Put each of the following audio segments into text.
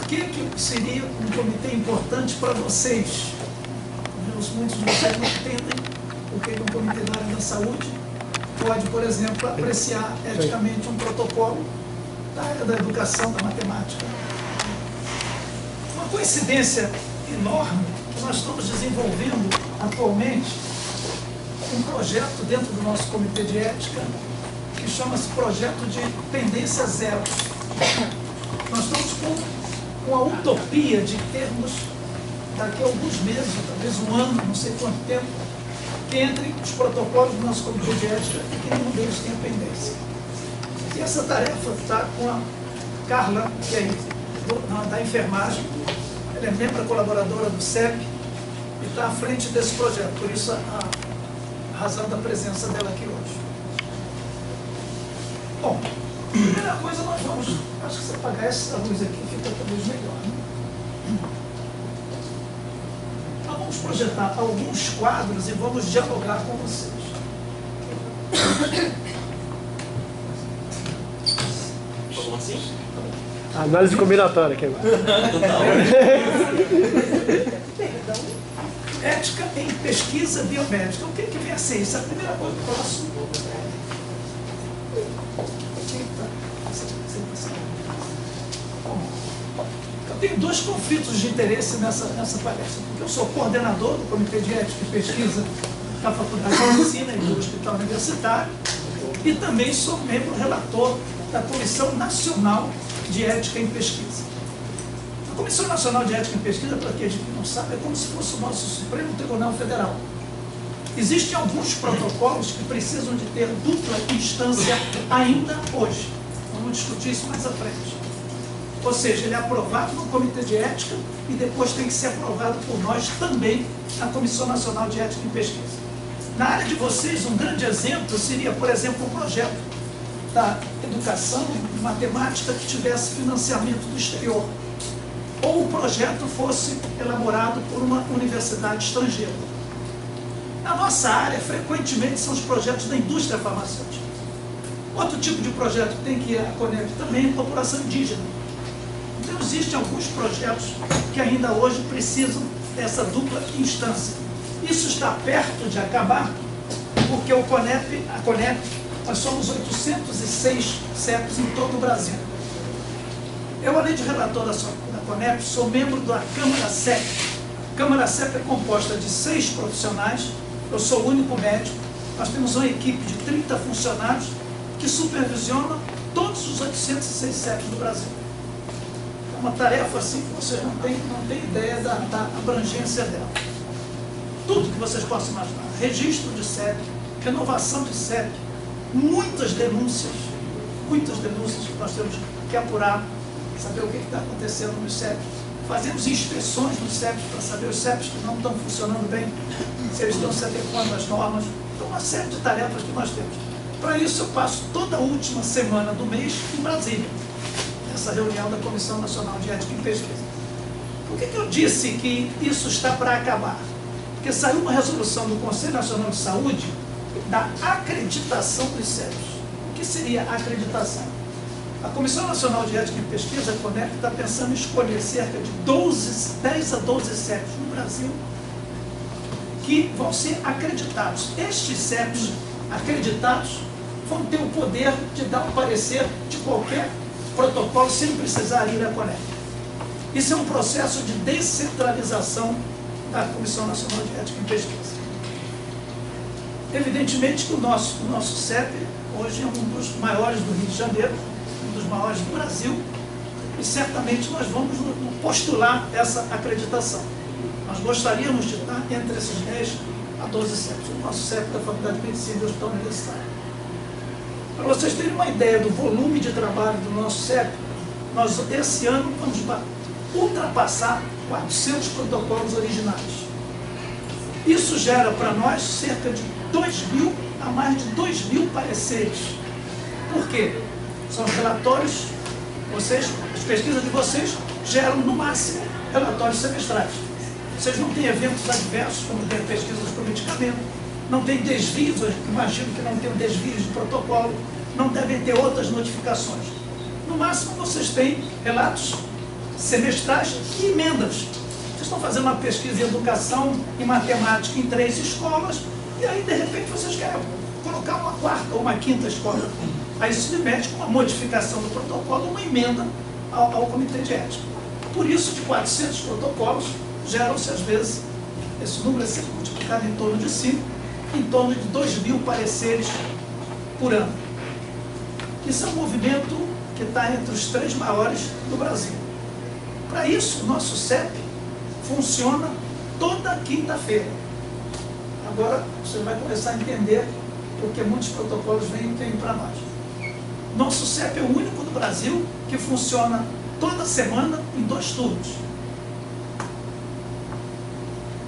por que seria um comitê importante para vocês? Muitos de vocês não entendem o que um comitê da área da saúde pode, por exemplo, apreciar eticamente um protocolo da área da educação, da matemática. Uma coincidência enorme que nós estamos desenvolvendo atualmente um projeto dentro do nosso comitê de ética que chama-se Projeto de Tendência Zero. Nós estamos com a utopia de termos, daqui a alguns meses, talvez um ano, não sei quanto tempo, que entre os protocolos do nosso comitê de ética e que nenhum deles tenha pendência. E essa tarefa está com a Carla, que é da enfermagem, ela é membro colaboradora do CEP e está à frente desse projeto, por isso a razão da presença dela aqui hoje. Bom, primeira coisa nós vamos, acho que se apagar essa luz aqui fica talvez melhor, né? Nós vamos projetar alguns quadros e vamos dialogar com vocês. Como assim? Análise combinatória aqui agora. Ética em pesquisa biomédica. O que vem a ser isso? A primeira coisa que eu posso... Eu tenho dois conflitos de interesse nessa palestra, porque eu sou coordenador do Comitê de Ética e Pesquisa da Faculdade de Medicina e do Hospital Universitário e também sou membro relator da Comissão Nacional de Ética em Pesquisa. A Comissão Nacional de Ética em Pesquisa, para quem não sabe, é como se fosse o nosso Supremo Tribunal Federal. Existem alguns protocolos que precisam de ter dupla instância ainda hoje. Vamos discutir isso mais à frente. Ou seja, ele é aprovado no Comitê de Ética e depois tem que ser aprovado por nós também na Comissão Nacional de Ética em Pesquisa. Na área de vocês, um grande exemplo seria, por exemplo, um projeto da educação e matemática que tivesse financiamento do exterior, ou o projeto fosse elaborado por uma universidade estrangeira. Na nossa área, frequentemente, são os projetos da indústria farmacêutica. Outro tipo de projeto que tem que ir à CONEP também é a população indígena. Então, existem alguns projetos que ainda hoje precisam dessa dupla instância. Isso está perto de acabar, porque a CONEP, nós somos 806 CEPs em todo o Brasil. Eu, além de relator da CONEP, sou membro da Câmara CEP. A Câmara CEP é composta de 6 profissionais, eu sou o único médico, nós temos uma equipe de 30 funcionários que supervisionam todos os 806 CEPs do Brasil. É uma tarefa assim que vocês não têm ideia da abrangência dela. Tudo que vocês possam imaginar. Registro de CEP, renovação de CEP, muitas denúncias que nós temos que apurar, saber o que está acontecendo nos CEPs. Fazemos inspeções nos CEPs para saber os CEPs que não estão funcionando bem, se eles estão se adequando às normas. Então, uma série de tarefas que nós temos. Para isso, eu passo toda a última semana do mês em Brasília, nessa reunião da Comissão Nacional de Ética em Pesquisa. Por que eu disse que isso está para acabar? Porque saiu uma resolução do Conselho Nacional de Saúde da acreditação dos CEPs. O que seria a acreditação? A Comissão Nacional de Ética em Pesquisa, a CONEP, está pensando em escolher cerca de 10 a 12 CEPs no Brasil que vão ser acreditados. Estes CEPs acreditados vão ter o poder de dar um parecer de qualquer protocolo sem precisar ir à CONEP. Isso é um processo de descentralização da Comissão Nacional de Ética em Pesquisa. Evidentemente que o nosso CEP hoje é um dos maiores do Rio de Janeiro, um dos maiores do Brasil, e certamente nós vamos postular essa acreditação. Nós gostaríamos de estar entre esses 10 a 12 CEPs, o nosso CEP da Faculdade de Medicina e do Hospital Universitário. Para vocês terem uma ideia do volume de trabalho do nosso CEP, nós esse ano vamos ultrapassar 400 protocolos originais. Isso gera para nós cerca de 2.000 a mais de 2.000 pareceres. Por quê? São os relatórios, as pesquisas de vocês geram no máximo relatórios semestrais. Vocês não têm eventos adversos, como tem pesquisas por medicamento, não tem desvios, eu imagino que não tem desvios de protocolo, não devem ter outras notificações. No máximo vocês têm relatos semestrais e emendas. Vocês estão fazendo uma pesquisa em educação e matemática em 3 escolas, e aí, de repente, vocês querem colocar uma 4ª ou uma 5ª escola. Aí se submete com uma modificação do protocolo, uma emenda ao Comitê de Ética. Por isso, de 400 protocolos, geram-se, às vezes, esse número é sempre multiplicado em torno de 5, em torno de 2.000 pareceres por ano. Isso é um movimento que está entre os 3 maiores do Brasil. Para isso, o nosso CEP funciona toda quinta-feira. Agora, você vai começar a entender porque muitos protocolos vêm para nós. Nosso CEP é o único do Brasil que funciona toda semana em 2 turnos.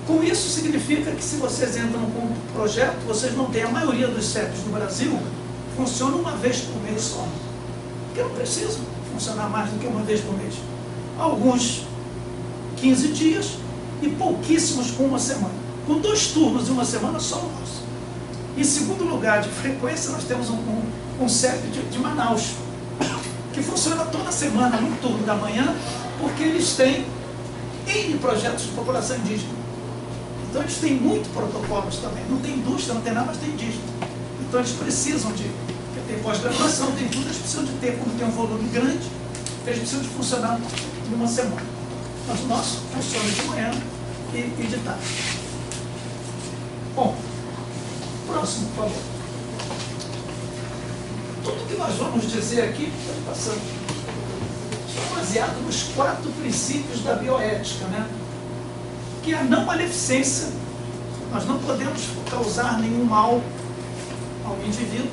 Com isso, significa que se vocês entram com um projeto, vocês não têm a maioria dos CEPs no Brasil, funciona uma vez por mês só. Porque não precisam funcionar mais do que uma vez por mês. Alguns 15 dias e pouquíssimos com uma semana. Com 2 turnos em uma semana, só o nosso. Em segundo lugar, de frequência, nós temos um CEP de Manaus, que funciona toda semana, no turno da manhã, porque eles têm N projetos de população indígena. Então eles têm muitos protocolos também. Não tem indústria, não tem nada, mas tem indígena. Então eles precisam de, porque tem pós-graduação, tem tudo, eles precisam de ter, como tem um volume grande, eles precisam de funcionar em uma semana. Mas o nosso funciona de manhã e de tarde. Bom, próximo, por favor. Tudo que nós vamos dizer aqui, passando, está baseado nos 4 princípios da bioética, né? Que é a não maleficência. Nós não podemos causar nenhum mal ao indivíduo.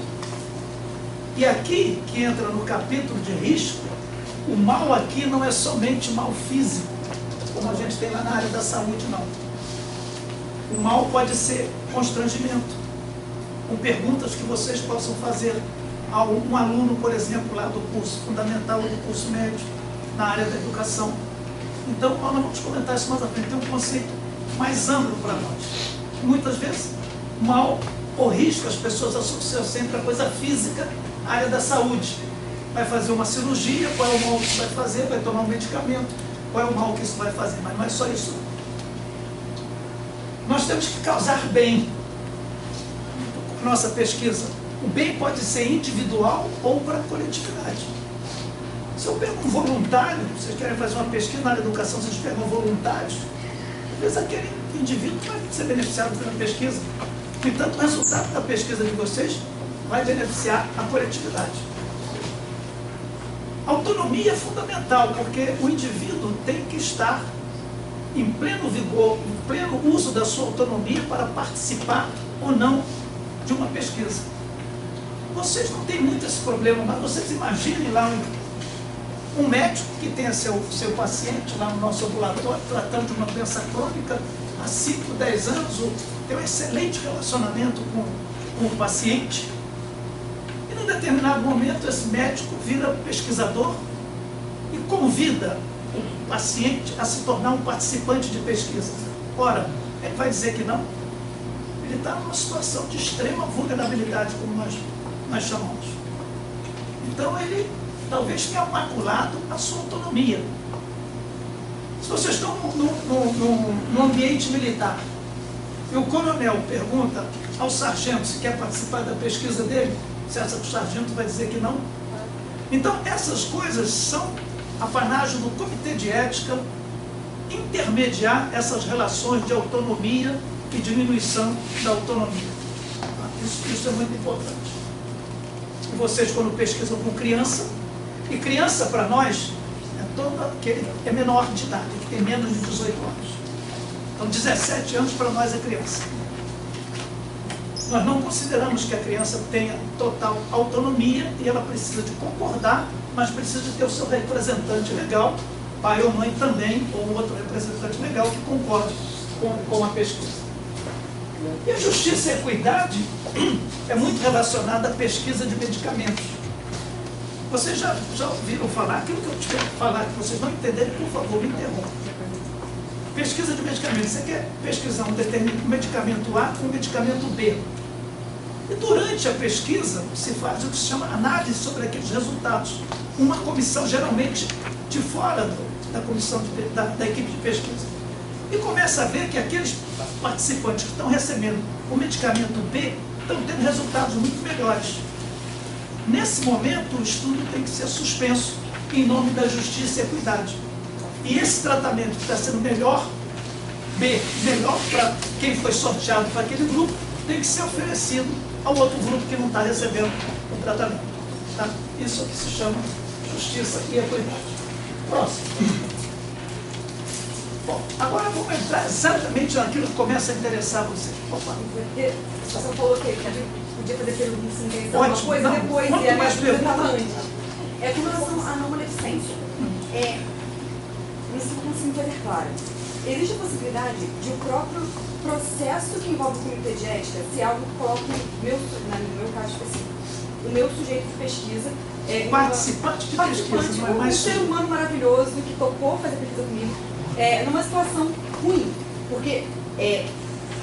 E aqui, que entra no capítulo de risco, o mal aqui não é somente mal físico, como a gente tem lá na área da saúde, não. O mal pode ser constrangimento, com perguntas que vocês possam fazer a um aluno, por exemplo, lá do curso fundamental ou do curso médio, na área da educação. Então, nós vamos comentar isso mais à frente. Tem um conceito mais amplo para nós. Muitas vezes, mal ou risco, as pessoas associam sempre a coisa física, a área da saúde. Vai fazer uma cirurgia, qual é o mal que isso vai fazer? Vai tomar um medicamento, qual é o mal que isso vai fazer? Mas não é só isso. Nós temos que causar bem. Nossa pesquisa. O bem pode ser individual ou para a coletividade. Se eu pego um voluntário, vocês querem fazer uma pesquisa na área da educação, vocês pegam voluntários, às vezes aquele indivíduo vai ser beneficiado pela pesquisa. No entanto, o resultado da pesquisa de vocês vai beneficiar a coletividade. A autonomia é fundamental, porque o indivíduo tem que estar em pleno vigor, em pleno uso da sua autonomia para participar ou não de uma pesquisa. Vocês não têm muito esse problema, mas vocês imaginem lá um médico que tenha seu paciente lá no nosso ambulatório, tratando de uma doença crônica há 5, 10 anos, tem um excelente relacionamento com o paciente, e num determinado momento esse médico vira pesquisador e convida o paciente a se tornar um participante de pesquisa. Ora, ele vai dizer que não? Ele está numa situação de extrema vulnerabilidade, como nós chamamos. Então ele talvez tenha maculado a sua autonomia. Se vocês estão no ambiente militar e o coronel pergunta ao sargento se quer participar da pesquisa dele, você acha que o sargento vai dizer que não? Então essas coisas são apanágio do Comitê de Ética intermediar essas relações de autonomia e diminuição da autonomia. Isso é muito importante. E vocês, quando pesquisam com criança, e criança para nós é toda aquele que é menor de idade, que tem menos de 18 anos. Então 17 anos para nós é criança. Nós não consideramos que a criança tenha total autonomia e ela precisa de concordar, mas precisa de ter o seu representante legal, pai ou mãe também, ou outro representante legal que concorde com a pesquisa. E a justiça e a equidade é muito relacionada à pesquisa de medicamentos. Vocês já ouviram falar? Aquilo que eu tiver que falar que vocês não entenderem, por favor, me interrompam. Pesquisa de medicamentos. Você quer pesquisar um determinado medicamento A com um medicamento B. E durante a pesquisa se faz o que se chama análise sobre aqueles resultados. Uma comissão, geralmente, de fora da comissão da equipe de pesquisa. E começa a ver que aqueles participantes que estão recebendo o medicamento B estão tendo resultados muito melhores. Nesse momento, o estudo tem que ser suspenso em nome da justiça e equidade. E esse tratamento que está sendo melhor para quem foi sorteado para aquele grupo, tem que ser oferecido ao outro grupo que não está recebendo o tratamento. Tá? Isso é o que se chama justiça e equidade. Próximo. Bom, agora vamos entrar exatamente naquilo que começa a interessar você. Opa. Você falou que podia fazer perguntas sem então, uma coisa não, depois quanto e mais perguntas antes. É com relação à não maledicência. Não sei se eu consigo fazer claro. Existe a possibilidade de o próprio processo que envolve o comitê de ética ser algo que coloque, no meu caso específico, o meu sujeito de pesquisa, participante de pesquisa, não é mais um ser humano maravilhoso que topou fazer pesquisa comigo, numa situação ruim. Porque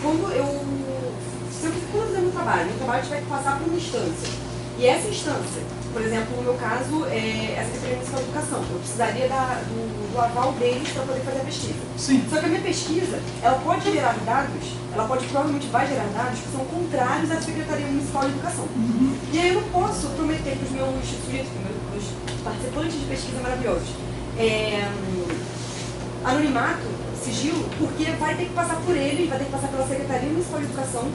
quando eu fizer meu trabalho tiver que passar por uma instância. E essa instância, por exemplo, no meu caso, é a Secretaria Municipal de Educação. Eu precisaria do aval deles para poder fazer a pesquisa. Sim. Só que a minha pesquisa, ela pode gerar dados, provavelmente vai gerar dados que são contrários à Secretaria Municipal de Educação. Uhum. E aí eu não posso prometer para os meus sujeitos, para os participantes de pesquisa maravilhosos, anonimato, sigilo, porque vai ter que passar por ele, vai ter que passar pela Secretaria Municipal de Educação,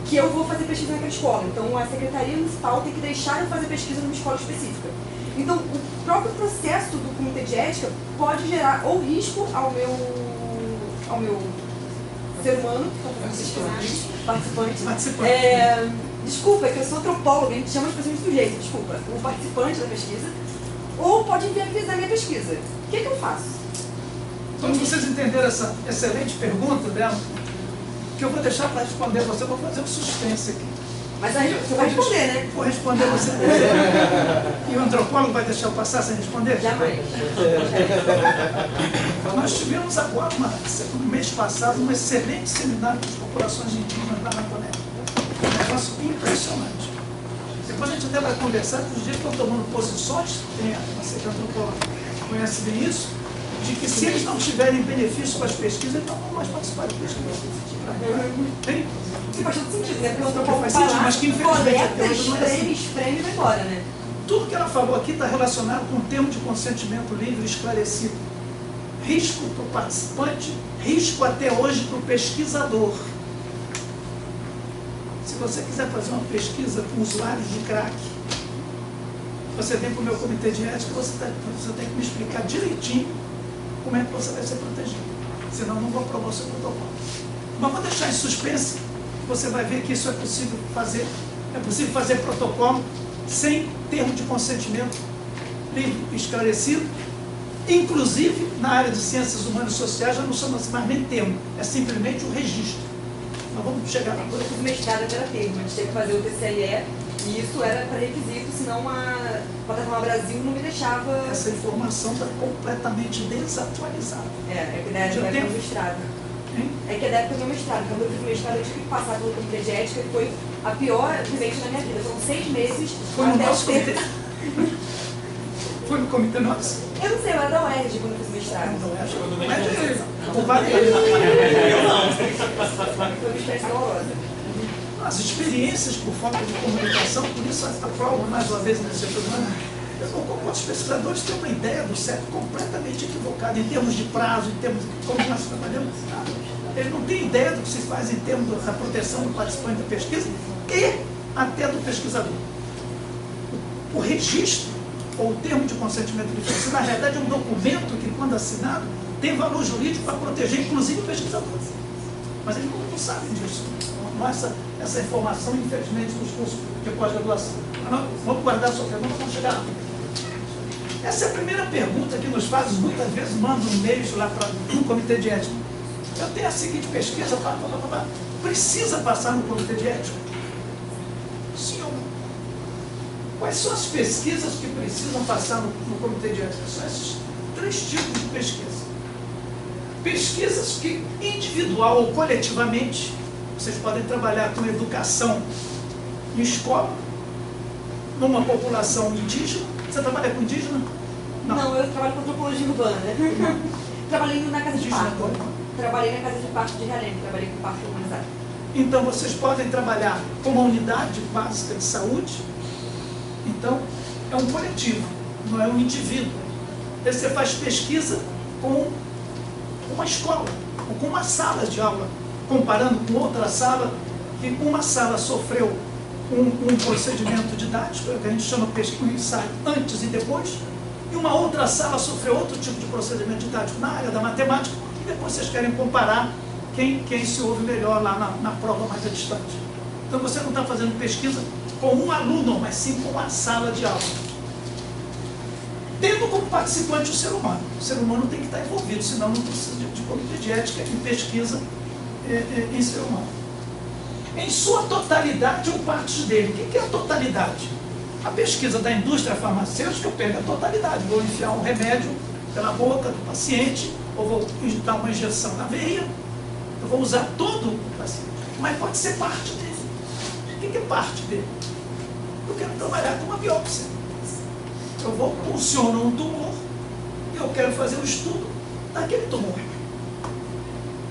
que eu vou fazer pesquisa naquela escola. Então, a Secretaria Municipal tem que deixar eu fazer pesquisa numa escola específica. Então, o próprio processo do comitê de ética pode gerar ou risco ao meu ser humano, participante. Desculpa, é que eu sou antropóloga, a gente chama as pessoas de sujeito, desculpa. O participante da pesquisa, ou pode inviabilizar a minha pesquisa. O que eu faço? Todos vocês entenderam essa excelente pergunta dela? Que eu vou deixar para responder você, vou fazer um suspense aqui. Mas aí você vai responder, né? Vou responder você. E o antropólogo vai deixar eu passar sem responder? Jamais. Nós tivemos agora, no mês passado, um excelente seminário com as populações indígenas lá na Conecta. Um negócio impressionante. Depois a gente até vai conversar, que os dias estão tomando posições, tem a secretária antropóloga conhece bem isso, de que se eles não tiverem benefício com as pesquisas, eles não vão mais participar de pesquisa. Tem? Que faz todo sentido, né? Porque o antropólogo faz sentido, mas que infelizmente até hoje não é assim. espreme e vai embora, né? Tudo que ela falou aqui está relacionado com o termo de consentimento livre e esclarecido. Risco para o participante, risco até hoje para o pesquisador. Se você quiser fazer uma pesquisa com usuários de crack, você vem para o meu comitê de ética, você tem que me explicar direitinho como é que você vai ser protegido. Senão eu não vou aprovar o seu protocolo. Mas vou deixar em suspense, você vai ver que isso é possível fazer. É possível fazer protocolo sem termo de consentimento livre e esclarecido. Inclusive, na área de ciências humanas e sociais, já não chama-se mais nem termo, é simplesmente o registro. Nós vamos chegar lá. Quando eu fiz mestrado era termo, a gente teve que fazer o TCLE, e isso era pré-requisito, senão a plataforma Brasil não me deixava... Essa informação está completamente desatualizada. É que da época do mestrado. É que da época do mestrado, quando eu fiz mestrado eu tive que passar pelo comitê de ética, que foi a pior vivência da minha vida. Foram 6 meses foi no até nosso ter... comitê? Foi no comitê nosso? Eu não sei, eu era da UERJ quando eu fiz mestrado. Não, é Eu não. Foi uma experiência horrorosa. As experiências por falta de comunicação, por isso a prova, mais uma vez, nesse programa, os pesquisadores têm uma ideia do certo completamente equivocada, em termos de prazo, em termos de como nós trabalhamos. Eles não têm ideia do que se faz em termos da proteção do participante da pesquisa e até do pesquisador. O registro, ou o termo de consentimento livre, na realidade é um documento que, quando assinado, tem valor jurídico para proteger, inclusive, o pesquisador. Mas eles não sabem disso. Não há essa informação, infelizmente, nos cursos de pós-graduação. Vamos guardar a sua pergunta, vamos chegar lá. Essa é a primeira pergunta que nos fazem, muitas vezes mandam e-mails lá para o comitê de ética. Eu tenho a seguinte pesquisa, precisa passar no comitê de ética? Sim ou não? Quais são as pesquisas que precisam passar no comitê de ética? São esses 3 tipos de pesquisa. Pesquisas que, individual ou coletivamente, vocês podem trabalhar com educação em escola, numa população indígena. Você trabalha com indígena Não, eu trabalho com antropologia urbana. Trabalhei na casa de parto. Trabalhei na casa de parto de Realengo, trabalhei com parto humanizado. Então, vocês podem trabalhar com uma unidade básica de saúde. Então, é um coletivo, não é um indivíduo. Aí você faz pesquisa com uma escola, ou com uma sala de aula, comparando com outra sala, que uma sala sofreu um procedimento didático, que a gente chama pesquisa, um ensaio antes e depois, e uma outra sala sofreu outro tipo de procedimento didático na área da matemática, e depois vocês querem comparar quem se ouve melhor lá na prova mais distante. Então você não está fazendo pesquisa com um aluno, mas sim com uma sala de aula. Tendo como participante o ser humano. O ser humano tem que estar envolvido, senão não precisa de comitê de ética em pesquisa em ser humano. Em sua totalidade ou partes dele. O que é a totalidade? A pesquisa da indústria farmacêutica pega a totalidade. Vou enfiar um remédio pela boca do paciente, ou vou dar uma injeção na veia, eu vou usar todo o paciente. Mas pode ser parte dele. O que é parte dele? Eu quero trabalhar com uma biópsia. Eu vou pulsionar um tumor e eu quero fazer um estudo daquele tumor.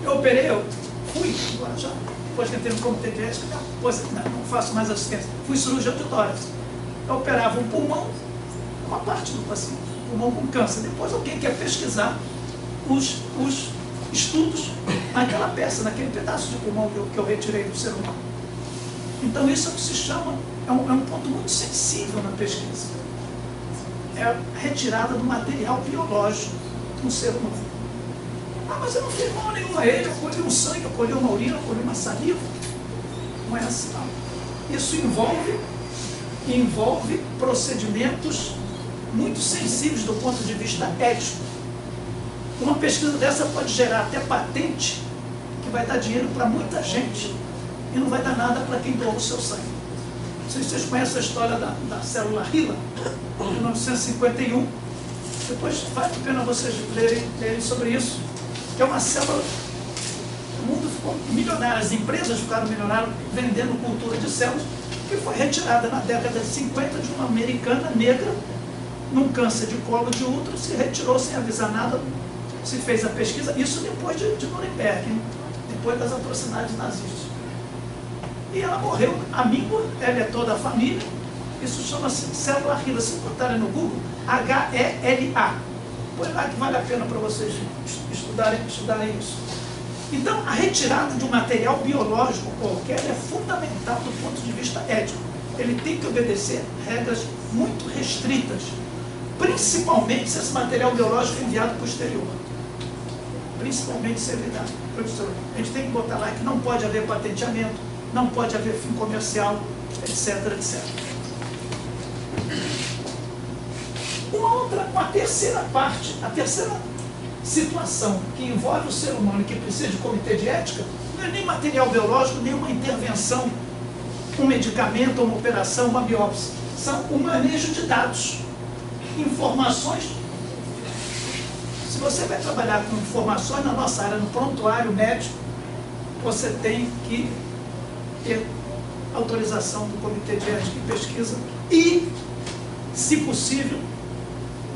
Eu operei, eu fui, agora já, depois que entrei no comitê de ética, não faço mais assistência, fui cirurgião de tórax. Eu operava um pulmão, uma parte do paciente, pulmão com câncer. Depois alguém quer pesquisar os estudos naquela peça, naquele pedaço de pulmão que eu retirei do ser humano. Então isso é o que se chama, é um ponto muito sensível na pesquisa. É a retirada do material biológico do ser humano. Ah, mas eu não fiz mal nenhum a ele, eu colhi um sangue, eu colhi uma urina, eu colhi uma saliva. Não é assim, não. Isso envolve procedimentos muito sensíveis do ponto de vista ético. Uma pesquisa dessa pode gerar até patente, que vai dar dinheiro para muita gente, e não vai dar nada para quem doa o seu sangue. Não sei se vocês conhecem a história da célula HeLa, de 1951. Depois vale a pena vocês lerem sobre isso, que é uma célula. O mundo ficou milionário, as empresas ficaram milionárias vendendo cultura de células, que foi retirada na década de 50 de uma americana negra, num câncer de colo de útero, se retirou sem avisar nada, se fez a pesquisa, isso depois de Nuremberg, depois das atrocidades nazistas. E ela morreu, amígua, ela é toda a família. Isso chama-se célula HeLa. Se botarem no Google, H-E-L-A. Põe lá que vale a pena para vocês estudarem isso. Então, a retirada de um material biológico qualquer é fundamental do ponto de vista ético. Ele tem que obedecer regras muito restritas, principalmente se esse material biológico é enviado para o exterior. Principalmente se é enviado para o exterior. A gente tem que botar lá que não pode haver patenteamento, não pode haver fim comercial, etc, etc. Uma terceira parte, a terceira situação que envolve o ser humano e que precisa de comitê de ética, não é nem material biológico, nem uma intervenção, um medicamento, uma operação, uma biópsia. São o manejo de dados, informações. Se você vai trabalhar com informações na nossa área, no prontuário médico, você tem que ter autorização do Comitê de Ética e Pesquisa e, se possível,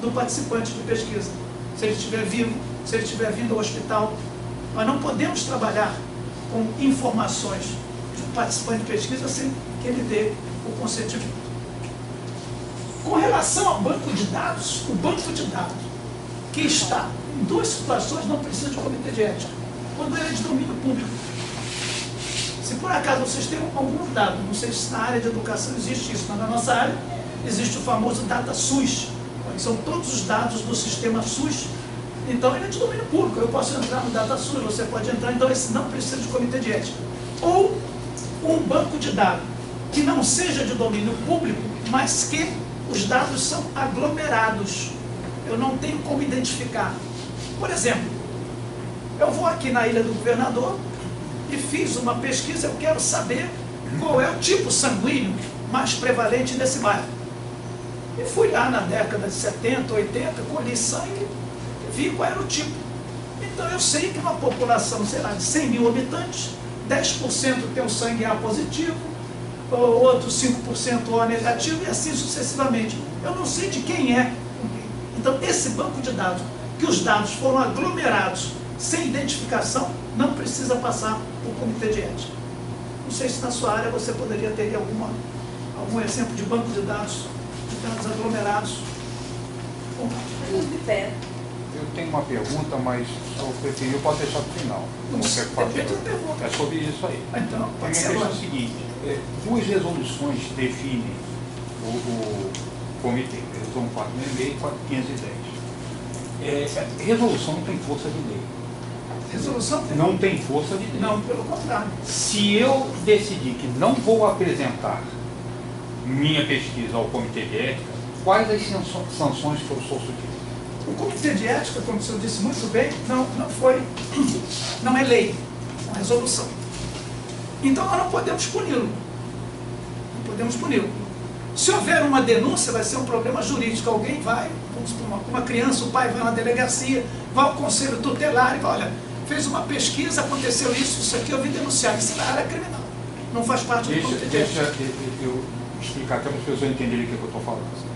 do participante de pesquisa. Se ele estiver vivo, se ele estiver vindo ao hospital. Nós não podemos trabalhar com informações de um participante de pesquisa sem que ele dê o consentimento. Com relação ao banco de dados, o banco de dados que está em duas situações não precisa de comitê de ética. Quando ele é de domínio público. Se por acaso vocês têm algum dado, não sei se na área de educação existe isso, mas na nossa área existe o famoso DataSUS, que são todos os dados do sistema SUS. Então ele é de domínio público, eu posso entrar no DataSUS, você pode entrar, então esse não precisa de comitê de ética. Ou um banco de dados que não seja de domínio público, mas que os dados são aglomerados. Eu não tenho como identificar. Por exemplo, eu vou aqui na Ilha do Governador e fiz uma pesquisa, eu quero saber qual é o tipo sanguíneo mais prevalente nesse bairro. E fui lá na década de 70, 80, colhi sangue e vi qual era o tipo. Então eu sei que uma população, sei lá, de 100 mil habitantes, 10% tem o sangue A positivo, outros 5% O negativo e assim sucessivamente. Eu não sei de quem é. Então, esse banco de dados, que os dados foram aglomerados sem identificação, não precisa passar por comitê de ética. Não sei se na sua área você poderia ter algum exemplo de banco de dados aglomerados. Eu tenho uma pergunta, mas se eu preferir, eu posso deixar para o final. Depende da pergunta. É sobre isso aí. Então, A pode minha ser questão é agora. a seguinte, duas resoluções definem o comitê, resolução 466 e 510. Resolução não tem força de lei. Resolução? Não tem força de lei. Não, pelo contrário. Se eu decidir que não vou apresentar minha pesquisa ao comitê de ética, quais as sanções que eu sou sujeito? O comitê de ética, como o senhor disse muito bem, não é lei, é uma resolução. Então nós não podemos puni-lo. Não podemos puni-lo. Se houver uma denúncia, vai ser um problema jurídico. Alguém vai, vamos supor, uma criança, o pai vai na delegacia, vai ao conselho tutelar e vai, olha, fez uma pesquisa, aconteceu isso aqui, eu vim denunciar. Isso na área criminal. Não faz parte do comitê de ética. Deixa eu explicar até para as pessoas entenderem o que eu estou falando.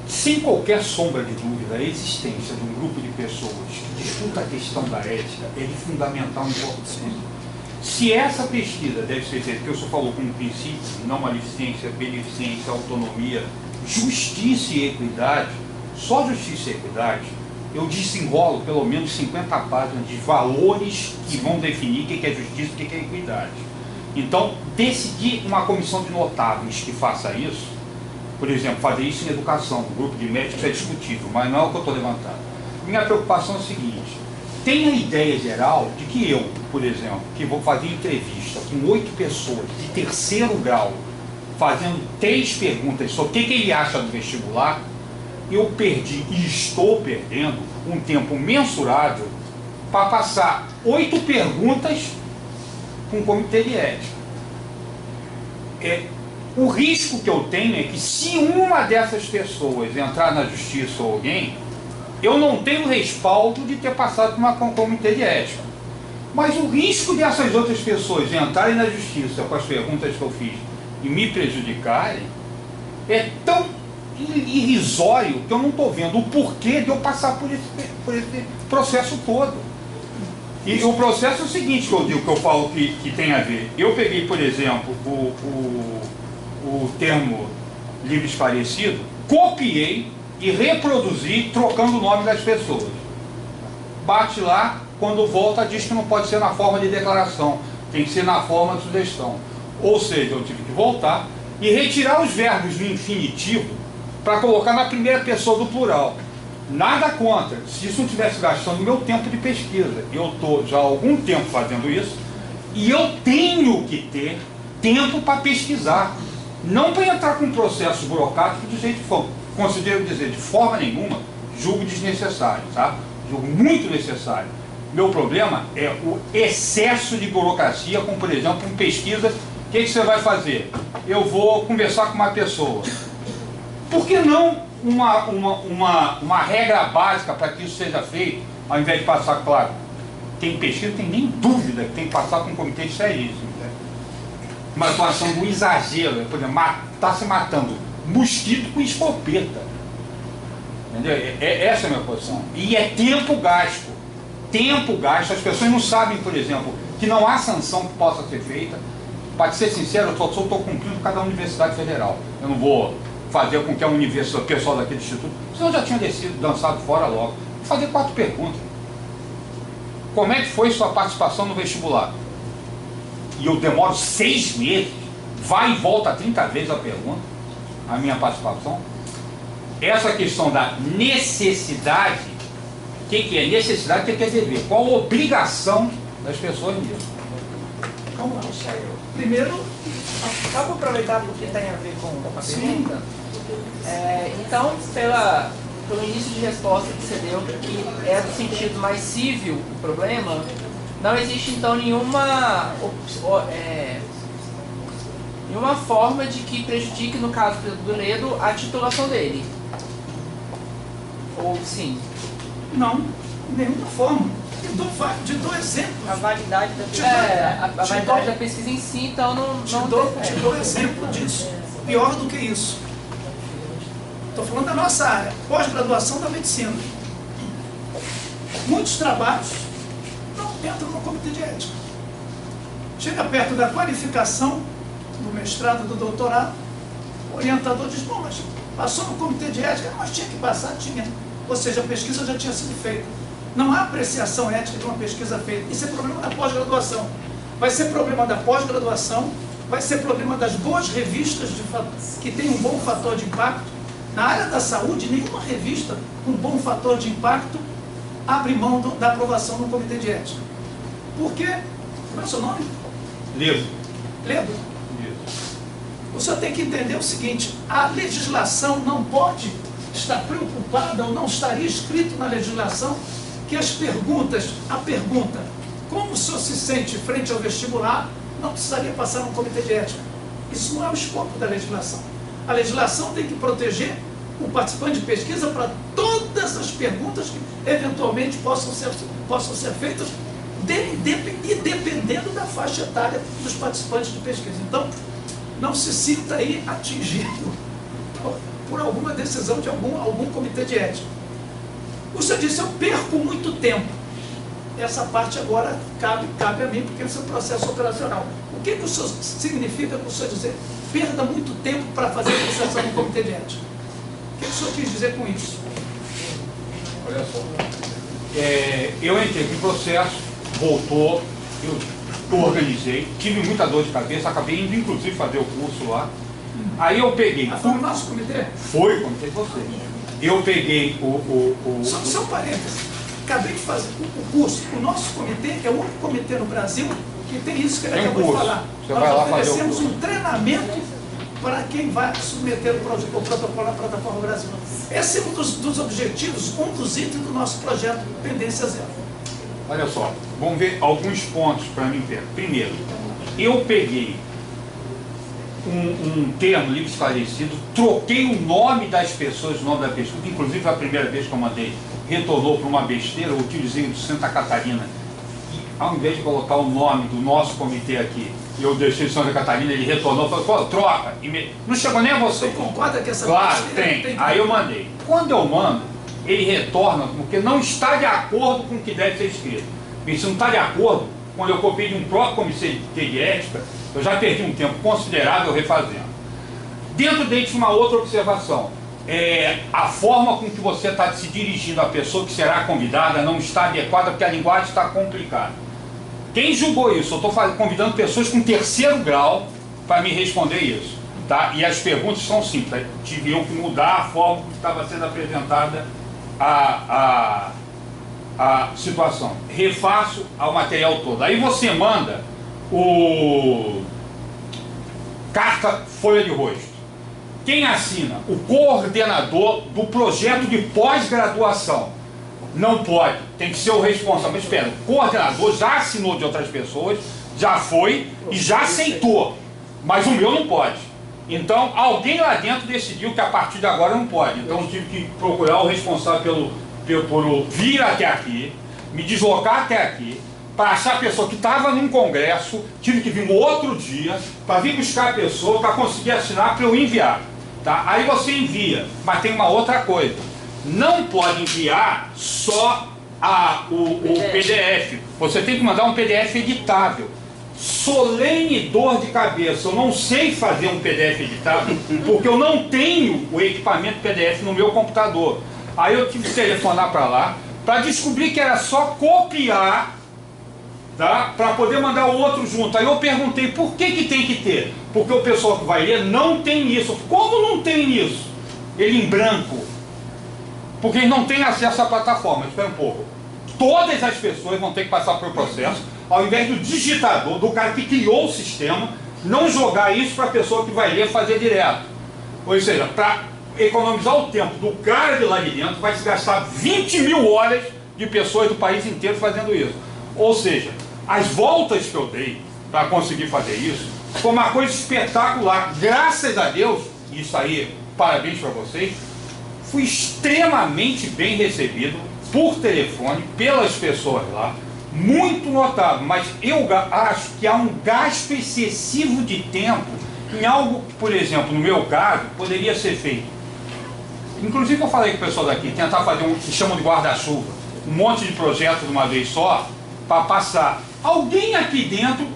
Sem qualquer sombra de dúvida, a existência de um grupo de pessoas que discuta a questão da ética é de fundamental importância. Se essa pesquisa deve ser feita, que o senhor falou como princípio, não maleficência, beneficência, autonomia, justiça e equidade, só justiça e equidade, eu desenrolo pelo menos 50 páginas de valores que vão definir o que é justiça e o que é equidade. Então, decidir uma comissão de notáveis que faça isso, por exemplo, fazer isso em educação, no grupo de médicos é discutível, mas não é o que eu estou levantando. Minha preocupação é a seguinte: tem a ideia geral de que eu, por exemplo, que vou fazer entrevista com 8 pessoas de terceiro grau, fazendo 3 perguntas sobre o que ele acha do vestibular, eu perdi e estou perdendo um tempo mensurável para passar 8 perguntas com o comitê de ética. O risco que eu tenho é que se uma dessas pessoas entrar na justiça ou alguém, eu não tenho respaldo de ter passado por um comitê de ética. Mas o risco dessas outras pessoas entrarem na justiça com as perguntas que eu fiz e me prejudicarem é tão irrisório que eu não estou vendo o porquê de eu passar por esse processo todo. E o processo é o seguinte que eu digo, que eu falo que tem a ver. Eu peguei, por exemplo, o termo livre esclarecido, copiei e reproduzi trocando o nome das pessoas. Bate lá, quando volta diz que não pode ser na forma de declaração, tem que ser na forma de sugestão. Ou seja, eu tive que voltar e retirar os verbos do infinitivo para colocar na primeira pessoa do plural. Nada contra, se isso não estivesse gastando meu tempo de pesquisa. Eu estou já há algum tempo fazendo isso e eu tenho que ter tempo para pesquisar. Não para entrar com um processo burocrático de jeito que for. Considero dizer, de forma nenhuma, julgo desnecessário, tá? Julgo muito necessário. Meu problema é o excesso de burocracia, como por exemplo, em pesquisa, o que você vai fazer? Eu vou conversar com uma pessoa. Por que não uma regra básica para que isso seja feito, ao invés de passar, claro, tem pesquisa, não tem nem dúvida que tem que passar com um comitê de seríssimo. Uma situação do exagero, por exemplo, está se matando mosquito com escopeta. Entendeu? Essa é a minha posição. E é tempo gasto. Tempo gasto. As pessoas não sabem, por exemplo, que não há sanção que possa ser feita. Para ser sincero, eu só estou cumprindo cada universidade federal. Eu não vou fazer com que a universidade, o pessoal daquele instituto, senão já tinha descido, dançado fora logo. Vou fazer 4 perguntas. Como é que foi sua participação no vestibular? E eu demoro 6 meses, vai e volta 30 vezes a pergunta, a minha participação. Essa questão da necessidade, o que é necessidade, o que é dever? Qual a obrigação das pessoas nisso? Vamos lá. Primeiro, Só para aproveitar porque tem a ver com a sim, pergunta. Então, pelo início de resposta que você deu, que é do sentido mais civil o problema, não existe então nenhuma forma de que prejudique, no caso do Ledo, a titulação dele. Ou sim? não, de nenhuma forma. Te dou exemplos. A validade da pesquisa. A te validade dou- da pesquisa em si, então não Te dou exemplo disso. Pior do que isso. estou falando da nossa área, pós-graduação da medicina. Muitos trabalhos não entram no comitê de ética. Chega perto da qualificação, do mestrado, do doutorado, o orientador diz, bom, mas passou no comitê de ética, mas tinha que passar, tinha. Ou seja, a pesquisa já tinha sido feita. Não há apreciação ética de uma pesquisa feita. Isso é problema da pós-graduação. Vai ser problema da pós-graduação, vai ser problema das boas revistas que têm um bom fator de impacto. Na área da saúde, nenhuma revista com bom fator de impacto abre mão da aprovação no comitê de ética. Por quê? Como é o seu nome? Ledo. Ledo? O senhor tem que entender o seguinte, a legislação não pode estar preocupada, ou não estaria escrito na legislação, que as perguntas, a pergunta, como o senhor se sente frente ao vestibular, não precisaria passar no comitê de ética. Isso não é o escopo da legislação. A legislação tem que proteger o participante de pesquisa para todas as perguntas que eventualmente possam ser feitas, e dependendo da faixa etária dos participantes de pesquisa. Então, não se sinta aí atingido por alguma decisão de algum comitê de ética. O senhor disse, eu perco muito tempo. Essa parte agora cabe a mim, porque esse é um processo operacional. O que o senhor significa com o senhor dizer perda muito tempo para fazer a apreciação no comitê de ética? O que o senhor quis dizer com isso? Olha só. Eu entrei no processo, voltou, eu organizei, tive muita dor de cabeça, acabei indo inclusive fazer o curso lá. Aí eu peguei. Foi o nosso comitê? Foi, comitê de vocês. Eu peguei Só um parênteses. Acabei de fazer o curso. O nosso comitê é o único comitê no Brasil que tem isso que ele acabou de falar. Você vai lá Nós fazer o oferecemos curso. um treinamento para quem vai submeter o protocolo à Plataforma Brasil. Esse é um dos objetivos, um dos itens do nosso projeto Pendência Zero. Olha só, vamos ver alguns pontos para mim ver. Primeiro, eu peguei um termo livre esclarecido, troquei o nome das pessoas, o nome da pesquisa, inclusive a primeira vez que eu mandei, retornou para uma besteira, eu utilizei o de Santa Catarina, e ao invés de colocar o nome do nosso comitê aqui, eu deixei de Santa Catarina, ele retornou, falou, pô, troca, não chegou nem a você. Você concorda que essa Claro, besteira tem. Aí eu mandei. Quando eu mando, ele retorna porque não está de acordo com o que deve ser escrito. E se não está de acordo, quando eu copiei de um próprio comitê de ética, eu já perdi um tempo considerável refazendo. Dentro dele tinha uma outra observação. A forma com que você está se dirigindo à pessoa que será convidada não está adequada porque a linguagem está complicada. Quem julgou isso? Eu estou convidando pessoas com 3º grau para me responder isso. Tá? E as perguntas são simples. Tive eu que mudar a forma como estava sendo apresentada a situação. Refaço ao material todo. Aí você manda carta folha de rosto. Quem assina? O coordenador do projeto de pós-graduação. Não pode, tem que ser o responsável. Mas espera, o coordenador já assinou de outras pessoas, já foi e já aceitou. Mas o meu não pode. Então, alguém lá dentro decidiu que a partir de agora não pode. Então, eu tive que procurar o responsável por vir até aqui, me deslocar até aqui, para achar a pessoa que estava num congresso, tive que vir um outro dia, para vir buscar a pessoa, para conseguir assinar, para eu enviar. Tá? Aí você envia, mas tem uma outra coisa. Não pode enviar só o PDF. Você tem que mandar um PDF editável. Solene dor de cabeça, eu não sei fazer um PDF editável, porque eu não tenho o equipamento PDF no meu computador. Aí eu tive que telefonar para lá, para descobrir que era só copiar, tá? Para poder mandar o outro junto. Aí eu perguntei, por que tem que ter? Porque o pessoal que vai ler não tem isso. Como não tem isso? Ele em branco. Porque eles não têm acesso à plataforma. Espera um pouco. Todas as pessoas vão ter que passar pelo processo, ao invés do digitador, do cara que criou o sistema, não jogar isso para a pessoa que vai ler fazer direto. Ou seja, para economizar o tempo do cara de lá de dentro, vai se gastar 20 mil horas de pessoas do país inteiro fazendo isso. Ou seja, as voltas que eu dei para conseguir fazer isso foi uma coisa espetacular. Graças a Deus, isso aí, parabéns para vocês, fui extremamente bem recebido por telefone, pelas pessoas lá, muito notável, mas eu acho que há um gasto excessivo de tempo em algo que, por exemplo, no meu caso, poderia ser feito Inclusive eu falei com o pessoal daqui, tentar fazer um que chamam de guarda-chuva, um monte de projetos de uma vez só, para passar. Alguém aqui dentro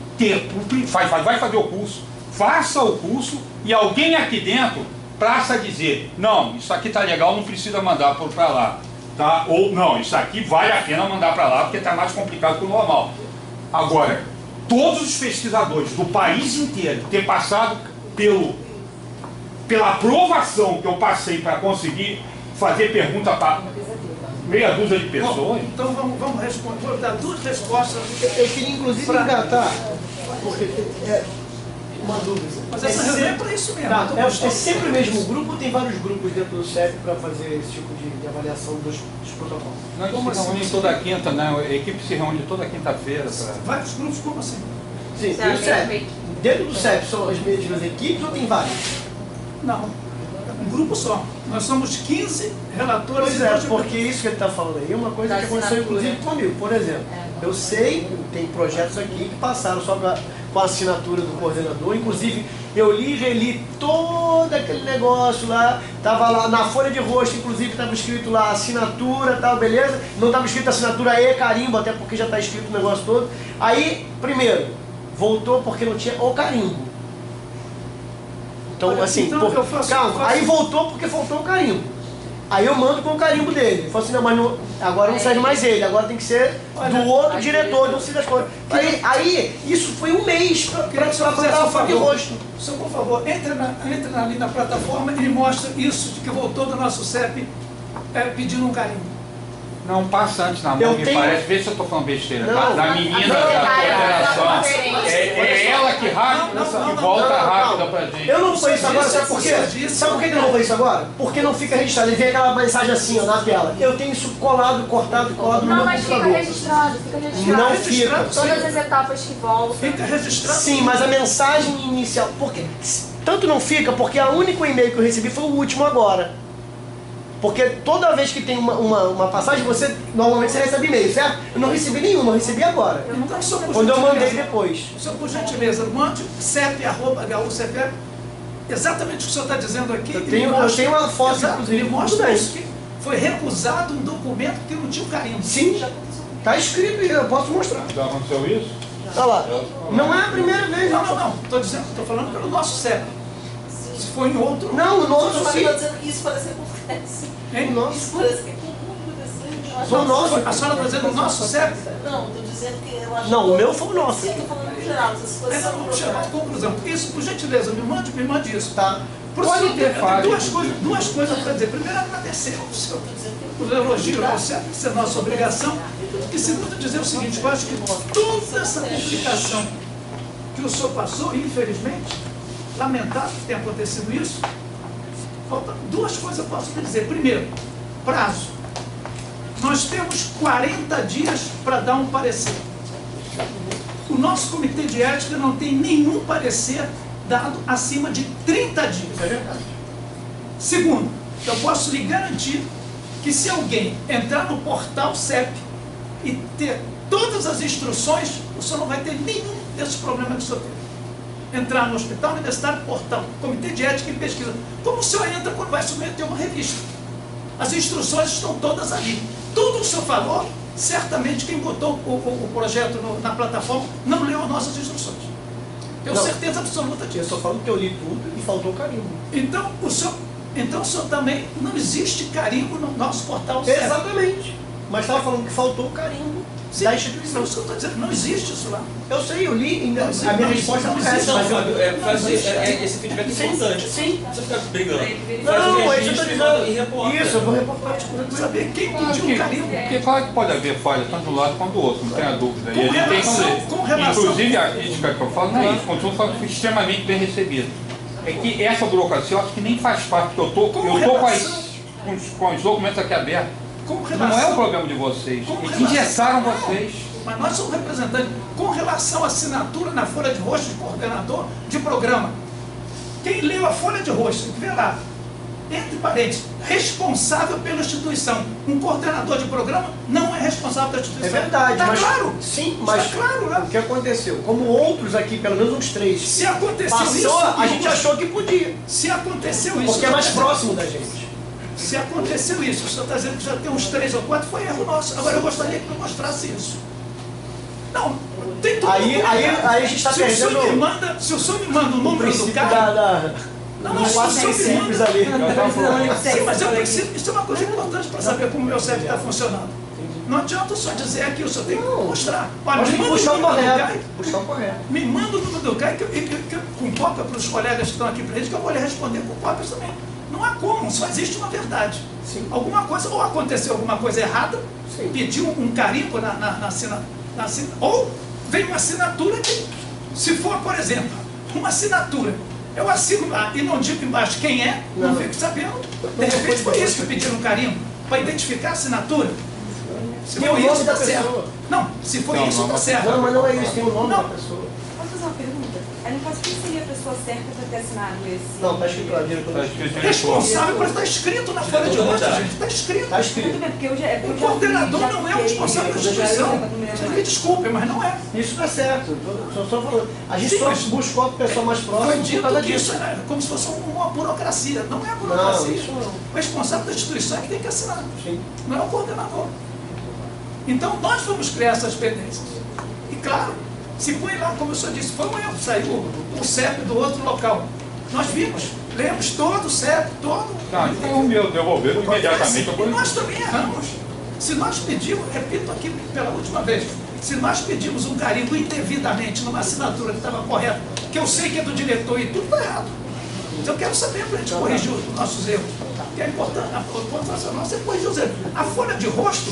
vai fazer o curso, faça o curso, e alguém aqui dentro passa a dizer, não, isso aqui tá legal, não precisa mandar para lá. Tá? Ou não, isso aqui vale a pena mandar para lá, porque está mais complicado que o normal. Agora, todos os pesquisadores do país inteiro ter passado pela aprovação que eu passei para conseguir fazer pergunta para meia dúzia de pessoas. Bom, então vamos responder, vou dar duas respostas. Eu queria inclusive engatar, porque é uma dúvida. Mas essa reunião é para isso mesmo. Tá, é sempre o mesmo grupo ou tem vários grupos dentro do CEP para fazer esse tipo de avaliação dos protocolos? Nós se reúne toda quinta, né? A equipe se reúne toda quinta-feira. Vários grupos, como assim? Sim, tem o CEP. Dentro do CEP são as mesmas equipes ou tem vários? Não, um grupo só. Nós somos 15 relatores. Pois é, porque isso que ele está falando aí é uma coisa que aconteceu inclusive comigo. Por exemplo, eu sei, tem projetos aqui que passaram só com a assinatura do coordenador, inclusive eu li e reli todo aquele negócio lá, estava lá na folha de rosto, inclusive estava escrito lá assinatura e tal, beleza? Não estava escrito assinatura e carimbo, até porque já está escrito o negócio todo. Aí, primeiro, voltou porque não tinha o carimbo. Então, Olha, assim, então eu faço. aí voltou porque faltou o carimbo. Aí eu mando com o carimbo dele. Ele falou assim, não, mas não, agora não serve mais ele, agora tem que ser do outro diretor, não sei das coisas. Aí isso foi um mês para colocar a folha de rosto. Senhor, por favor, entre ali na plataforma e mostre isso de que voltou do nosso CEP pedindo um carimbo. Não, passa antes na mão, me parece. Vê se eu estou falando besteira. Tá? Da menina da coordenação. É ela que rápida, que volta rápida pra gente. Eu não vou fazer isso agora, sabe por quê? Sabe por que eu não vou fazer isso agora? Porque não fica registrado. Ele vem aquela mensagem assim, ó, na tela. Eu tenho isso colado, cortado, colado no meu mas fica computador. registrado, fica registrado. Não fica. Todas as etapas que voltam. Fica registrado. Sim, mas a mensagem inicial... Porque tanto não fica, porque o único e-mail que eu recebi foi o último agora. Porque toda vez que tem uma passagem, normalmente você recebe e-mail, certo? Eu não recebi nenhum, não recebi agora. Então, só por Quando eu mandei gentileza, depois. Só por gentileza, mande CEP@HUCP, exatamente o que o senhor está dizendo aqui. Eu tenho uma foto, exato, inclusive, ele mostra tudo bem. isso, que foi recusado um documento que não tinha o carimbo. Sim, tá escrito aí, eu posso mostrar. Já aconteceu isso? Olha lá. Não é a primeira vez, Não. Estou falando pelo nosso CEP. Se foi em outro. Não, o nosso Mas sim. eu tô dizendo que isso parece que acontece. Hein? O nosso. Isso parece que é comum acontecer. O nosso. A senhora está dizendo o nosso CEP? Não, tô dizendo que eu acho Não, que o meu foi o nosso. Eu tô falando no geral, essas coisas Ainda são não chegou à conclusão. Isso, por gentileza, me mande isso. Tá. Por Pode senhor, ter tem falha. duas coisas para dizer. Primeiro, agradecer ao senhor por elogio ao CEP, isso é nossa obrigação. E segundo, dizer o seguinte: eu acho que toda essa complicação que o senhor passou, infelizmente, lamentável que tenha acontecido isso, faltam duas coisas que eu posso lhe dizer. Primeiro, prazo. Nós temos 40 dias para dar um parecer. O nosso comitê de ética não tem nenhum parecer dado acima de 30 dias. É verdade. Segundo, eu posso lhe garantir que se alguém entrar no portal CEP e ter todas as instruções, o senhor não vai ter nenhum desses problemas que o senhor teve. Entrar no hospital universitário, portal, comitê de ética e pesquisa. Como o senhor entra quando vai submeter uma revista? As instruções estão todas ali. Tudo o senhor falou, certamente quem botou o projeto na plataforma não leu as nossas instruções. Tenho certeza absoluta Eu disso. só falo que eu li tudo e faltou carimbo. Então o senhor também, não existe carimbo no nosso portal CEP. Exatamente. Mas estava falando que faltou o carimbo da instituição. Não, isso que eu estou dizendo, não existe isso lá. Eu sei, eu li, ainda, Não, sim, a minha não, resposta não não é existe, essa. Não, Mas eu, Fábio, esse feedback é importante. sim. Não precisa ficar brigando. Não, é isso que eu estou e dizendo. reporta. Isso, eu vou reportar. Saber quem Claro pediu o carimbo. porque claro que pode haver falha tanto de um lado quanto do outro, não tenha dúvida. Com E ele tem que relação- ser. com relação- Inclusive a crítica que eu falo não é isso, continuo falando que foi extremamente bem recebido. É que essa burocracia eu acho que nem faz parte, porque eu tô com os documentos aqui abertos. Com Não é relação- o problema de vocês, com eles relação- engessaram vocês. Mas nós somos representantes com relação à assinatura na folha de rosto de coordenador de programa. Quem leu a folha de rosto, vê lá, entre parênteses, responsável pela instituição. Um coordenador de programa não é responsável pela É instituição. verdade, Está mas... claro? Sim, mas Está claro, né? o que aconteceu? Como outros aqui, pelo menos uns 3, Se aconteceu passou, isso, a gente achou que podia. se aconteceu isso, Porque é mais próximo da gente. se aconteceu isso, o senhor está dizendo que já tem uns 3 ou 4, foi erro nosso. Agora eu gostaria que me mostrasse isso. Não, tem tudo. Aí a gente está perdendo... Se o senhor me manda o número do cara... cara... Não, não, se o senhor me simples manda... ali. Sim, mas eu preciso... Isso é uma coisa importante para saber como o meu CEP está funcionando. Não adianta só dizer aqui, o senhor tem que mostrar. Olha, me manda o número do CAI. Me manda o número do CAI com cópia para os colegas que estão aqui presentes, que eu vou lhe responder com cópias também. Não há como, só existe uma verdade. Sim. Alguma coisa, ou aconteceu alguma coisa errada, sim, pediu um carimbo na assinatura, ou vem uma assinatura que, se for, por exemplo, uma assinatura, eu assino lá e não digo embaixo quem é, não fico sabendo. De repente foi isso que pediram um carimbo, para identificar a assinatura. Se for isso, está certo. Não, se for isso, está certo. Não, mas não é isso, tem o nome da pessoa. Posso fazer uma pergunta? Aí no caso, quem seria a pessoa certa para ter assinado esse? Não, está escrito lá, diretor. Responsável, mas está escrito na folha de rosto, gente. Está escrito. Está escrito. Tudo bem, porque eu já... O coordenador não é o responsável da instituição. Vocês me desculpem, mas não é. Isso não é certo. Só estou falando. A gente só buscou a pessoa mais próxima. Foi dito que isso é como se fosse uma burocracia. Não é a burocracia. Não, isso não. O responsável da instituição é que tem que assinar. Sim. Não é o coordenador. Então nós vamos criar essas pendências. E claro, se põe lá, como o senhor disse, foi um erro, saiu o CEP do outro local. Nós vimos, lemos todo o CEP, todo. Tá, então o meu devolveram imediatamente. E nós também erramos. Se nós pedimos, repito aqui pela última vez, se nós pedimos um carimbo indevidamente numa assinatura que estava correta, que eu sei que é do diretor e tudo está errado. Então eu quero saber para a gente corrigir os nossos erros. Que é importante, a importância nossa é corrigir os erros. A folha de rosto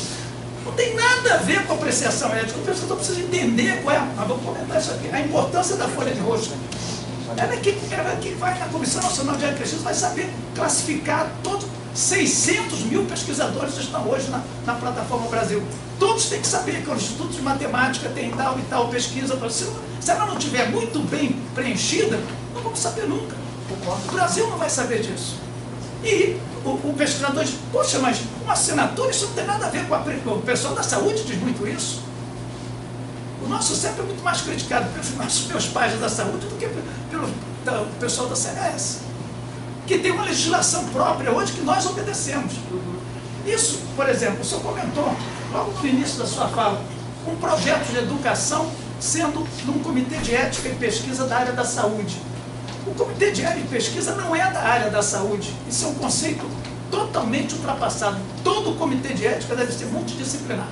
não tem nada a ver com a apreciação ética. O pessoal precisa entender qual é, mas vou comentar isso aqui, a importância da folha de rosto. Ela é que vai na Comissão Nacional de Ética e Pesquisa, vai saber classificar todos 600 mil pesquisadores que estão hoje na plataforma Brasil. Todos têm que saber que o Instituto de Matemática tem tal e tal pesquisa. Se ela não estiver muito bem preenchida, não vamos saber nunca. O Brasil não vai saber disso. E o pesquisador diz, poxa, mas uma assinatura, isso não tem nada a ver com o pessoal da saúde diz muito isso. O nosso CEP é muito mais criticado pelos meus pais da saúde do que pelo pessoal da CNS, que tem uma legislação própria hoje que nós obedecemos. Isso, por exemplo, o senhor comentou, logo no início da sua fala, um projeto de educação sendo num comitê de ética e pesquisa da área da saúde. O comitê de ética e pesquisa não é da área da saúde. Isso é um conceito totalmente ultrapassado. Todo comitê de ética deve ser multidisciplinar.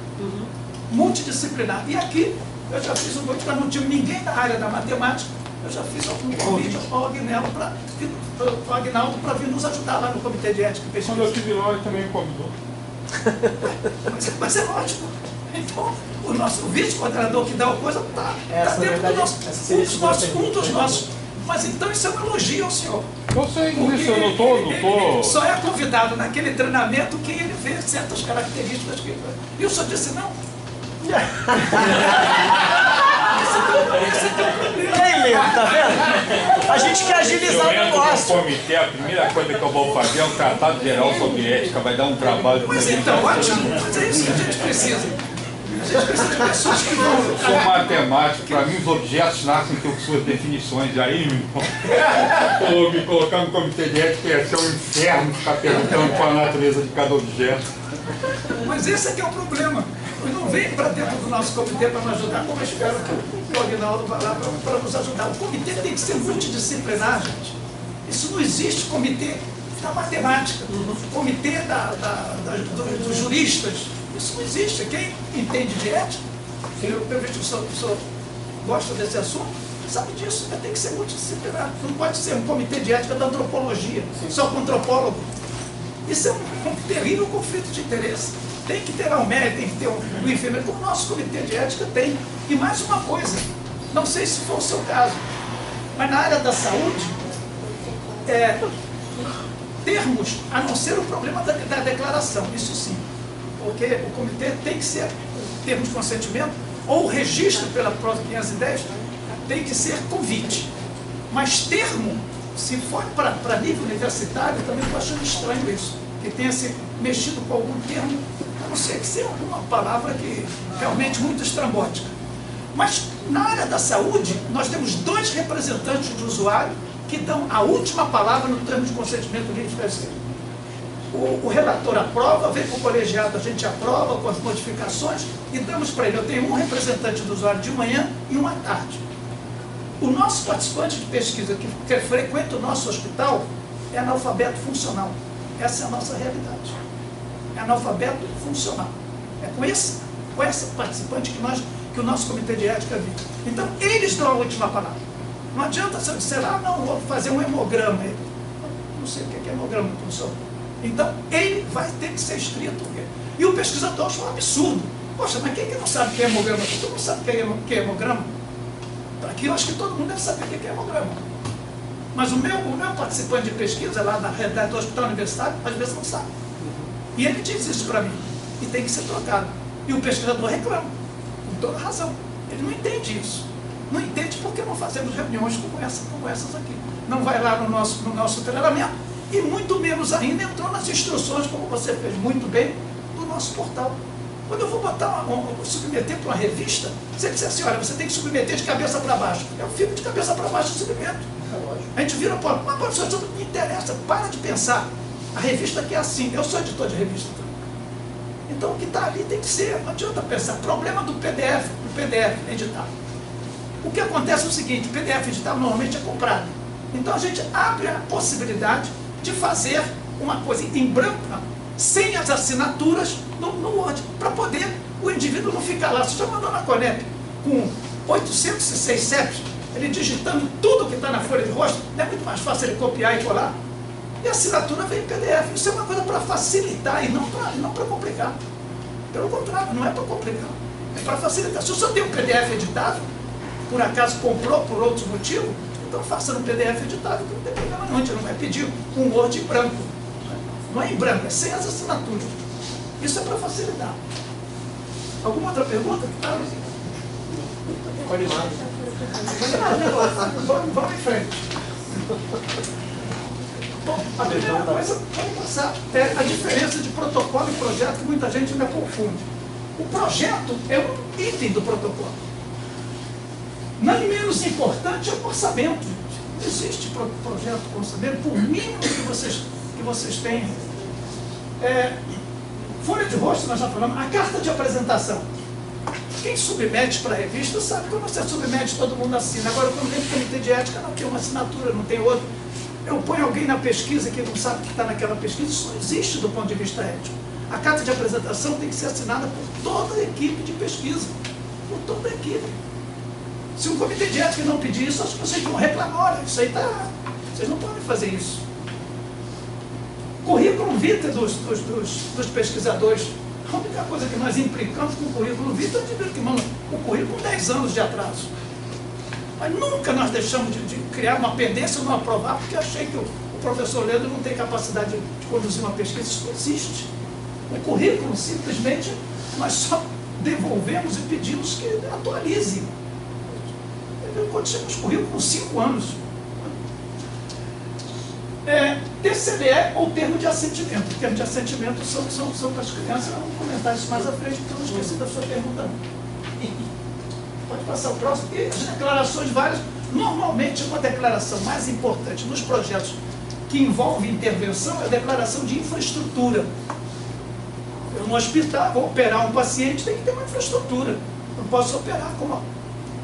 Multidisciplinar. E aqui, eu já fiz um convite para não tinha ninguém da área da matemática, eu já fiz algum convite ao Agnaldo para vir nos ajudar lá no comitê de ética e pesquisa. Quando eu estive lá, ele também me convidou. Mas é lógico. Então, o vice-coordenador que dá a coisa está dentro do nosso, um dos nossos. Mas então isso é um elogio ao senhor. Eu sei disso, eu não estou... Só é convidado naquele treinamento quem ele vê certas características. E o senhor disse não. Esse é o problema. Quem lembra, tá vendo? A gente quer agilizar o negócio. No comitê, a primeira coisa que eu vou fazer é um tratado geral sobre ética, vai dar um trabalho... Mas então, ótimo, mas é isso que a gente precisa. A gente precisa de pessoas que vão... Eu sou matemático, para mim os objetos nascem com suas definições. Aí, meu irmão, me colocar no comitê de ética ia ser um inferno ficar perguntando qual a natureza de cada objeto. Mas esse é que é o problema. Não vem para dentro do nosso comitê para nos ajudar, como eu espero que o Agnaldo vá lá para nos ajudar. O comitê tem que ser multidisciplinar, gente. Isso não existe comitê da matemática, comitê dos juristas. Isso não existe. Quem entende de ética, eu vejo que o senhor gosta desse assunto, sabe disso. Tem que ser multidisciplinar. Não pode ser um comitê de ética da antropologia, só com antropólogo. Isso é um terrível conflito de interesse. Tem que ter lá um médico, tem que ter um enfermeiro, como o nosso comitê de ética tem. E mais uma coisa, não sei se for o seu caso, mas na área da saúde, termos, a não ser o problema da declaração, isso sim. Porque o comitê tem que ser, termos de consentimento, ou o registro pela prova 510, tem que ser convite. Mas termo, se for para nível universitário, também estou achando estranho isso, que tenha se mexido com algum termo, a não ser que seja alguma palavra que realmente muito estrambótica. Mas na área da saúde, nós temos 2 representantes do usuário que dão a última palavra no termo de consentimento livre de pesquisa. o relator aprova, vem para o colegiado, a gente aprova com as modificações e damos para ele. Eu tenho um representante do usuário de manhã e um à tarde. O nosso participante de pesquisa que frequenta o nosso hospital é analfabeto funcional. Essa é a nossa realidade. É analfabeto funcional. É com essa participante que o nosso comitê de ética vive. Então, eles dão a última palavra. Não adianta se eu disser, não, vou fazer um hemograma. Não sei o que é hemograma, professor. Então, ele vai ter que ser estrito. E o pesquisador acha um absurdo. Poxa, mas quem que não sabe o que é hemograma? Tu não sabe o que é hemograma? Aqui eu acho que todo mundo deve saber o que é hemograma. Mas o meu participante de pesquisa lá na realidade do hospital universitário, às vezes não sabe. E ele diz isso para mim. E tem que ser trocado. E o pesquisador reclama. Com toda razão. Ele não entende isso. Não entende porque não fazemos reuniões como essas aqui. Não vai lá no nosso treinamento e muito menos ainda entrou nas instruções, como você fez muito bem, do nosso portal. Quando eu vou submeter para uma revista, você diz assim, olha, você tem que submeter de cabeça para baixo. Eu fico de cabeça para baixo e submeto. A gente vira, mas professor, isso não me interessa, para de pensar. A revista aqui é assim, eu sou editor de revista também. Então o que está ali tem que ser, não adianta pensar. Problema do PDF editado. O que acontece é o seguinte, o PDF editável normalmente é comprado. Então a gente abre a possibilidade de fazer uma coisa em branco, sem as assinaturas no Word, para poder o indivíduo não ficar lá. Você já mandou na Conep com 806 CEPs, ele digitando tudo que está na folha de rosto, não é muito mais fácil ele copiar e colar? E a assinatura vem em PDF. Isso é uma coisa para facilitar e não para complicar. Pelo contrário, não é para complicar, é para facilitar. Se o senhor tem um PDF editado, por acaso comprou por outro motivo, então faça no PDF editado, que não tem problema não, a gente não vai pedir um Word em branco. Não é em branco, é sem as assinaturas. Isso é para facilitar. Alguma outra pergunta? Vamos em frente. Bom, a primeira coisa, vamos passar, é a diferença de protocolo e projeto, que muita gente ainda confunde. O projeto é um item do protocolo. Não menos importante é o orçamento. Não existe projeto com orçamento, por mínimo que vocês tenham. Folha de rosto, nós já falamos, a carta de apresentação. Quem submete para a revista sabe, quando você submete, todo mundo assina. Agora, quando tem comitê de ética, não tem uma assinatura, não tem outra. Eu ponho alguém na pesquisa que não sabe o que está naquela pesquisa, isso não existe do ponto de vista ético. A carta de apresentação tem que ser assinada por toda a equipe de pesquisa. Por toda a equipe. Se o comitê de ética não pedir isso, acho que vocês vão reclamar, olha, isso aí está errado. Vocês não podem fazer isso. Currículo vitae dos pesquisadores. A única coisa que nós implicamos com o currículo vitae é o indivíduo que manda o currículo com 10 anos de atraso. Mas nunca nós deixamos de criar uma pendência ou não aprovar, porque achei que o professor Leandro não tem capacidade de conduzir uma pesquisa. Isso não existe. O currículo, simplesmente, nós só devolvemos e pedimos que atualize. Quando chega os currículos com 5 anos. TCDE ou termo de assentimento. O termo de assentimento são para as crianças. Eu vou comentar isso mais à frente, porque eu não esqueci da sua pergunta. Pode passar o próximo. E as declarações várias. Normalmente, uma declaração mais importante nos projetos que envolve intervenção é a declaração de infraestrutura. Eu, no hospital, vou operar um paciente, tem que ter uma infraestrutura. Não posso operar como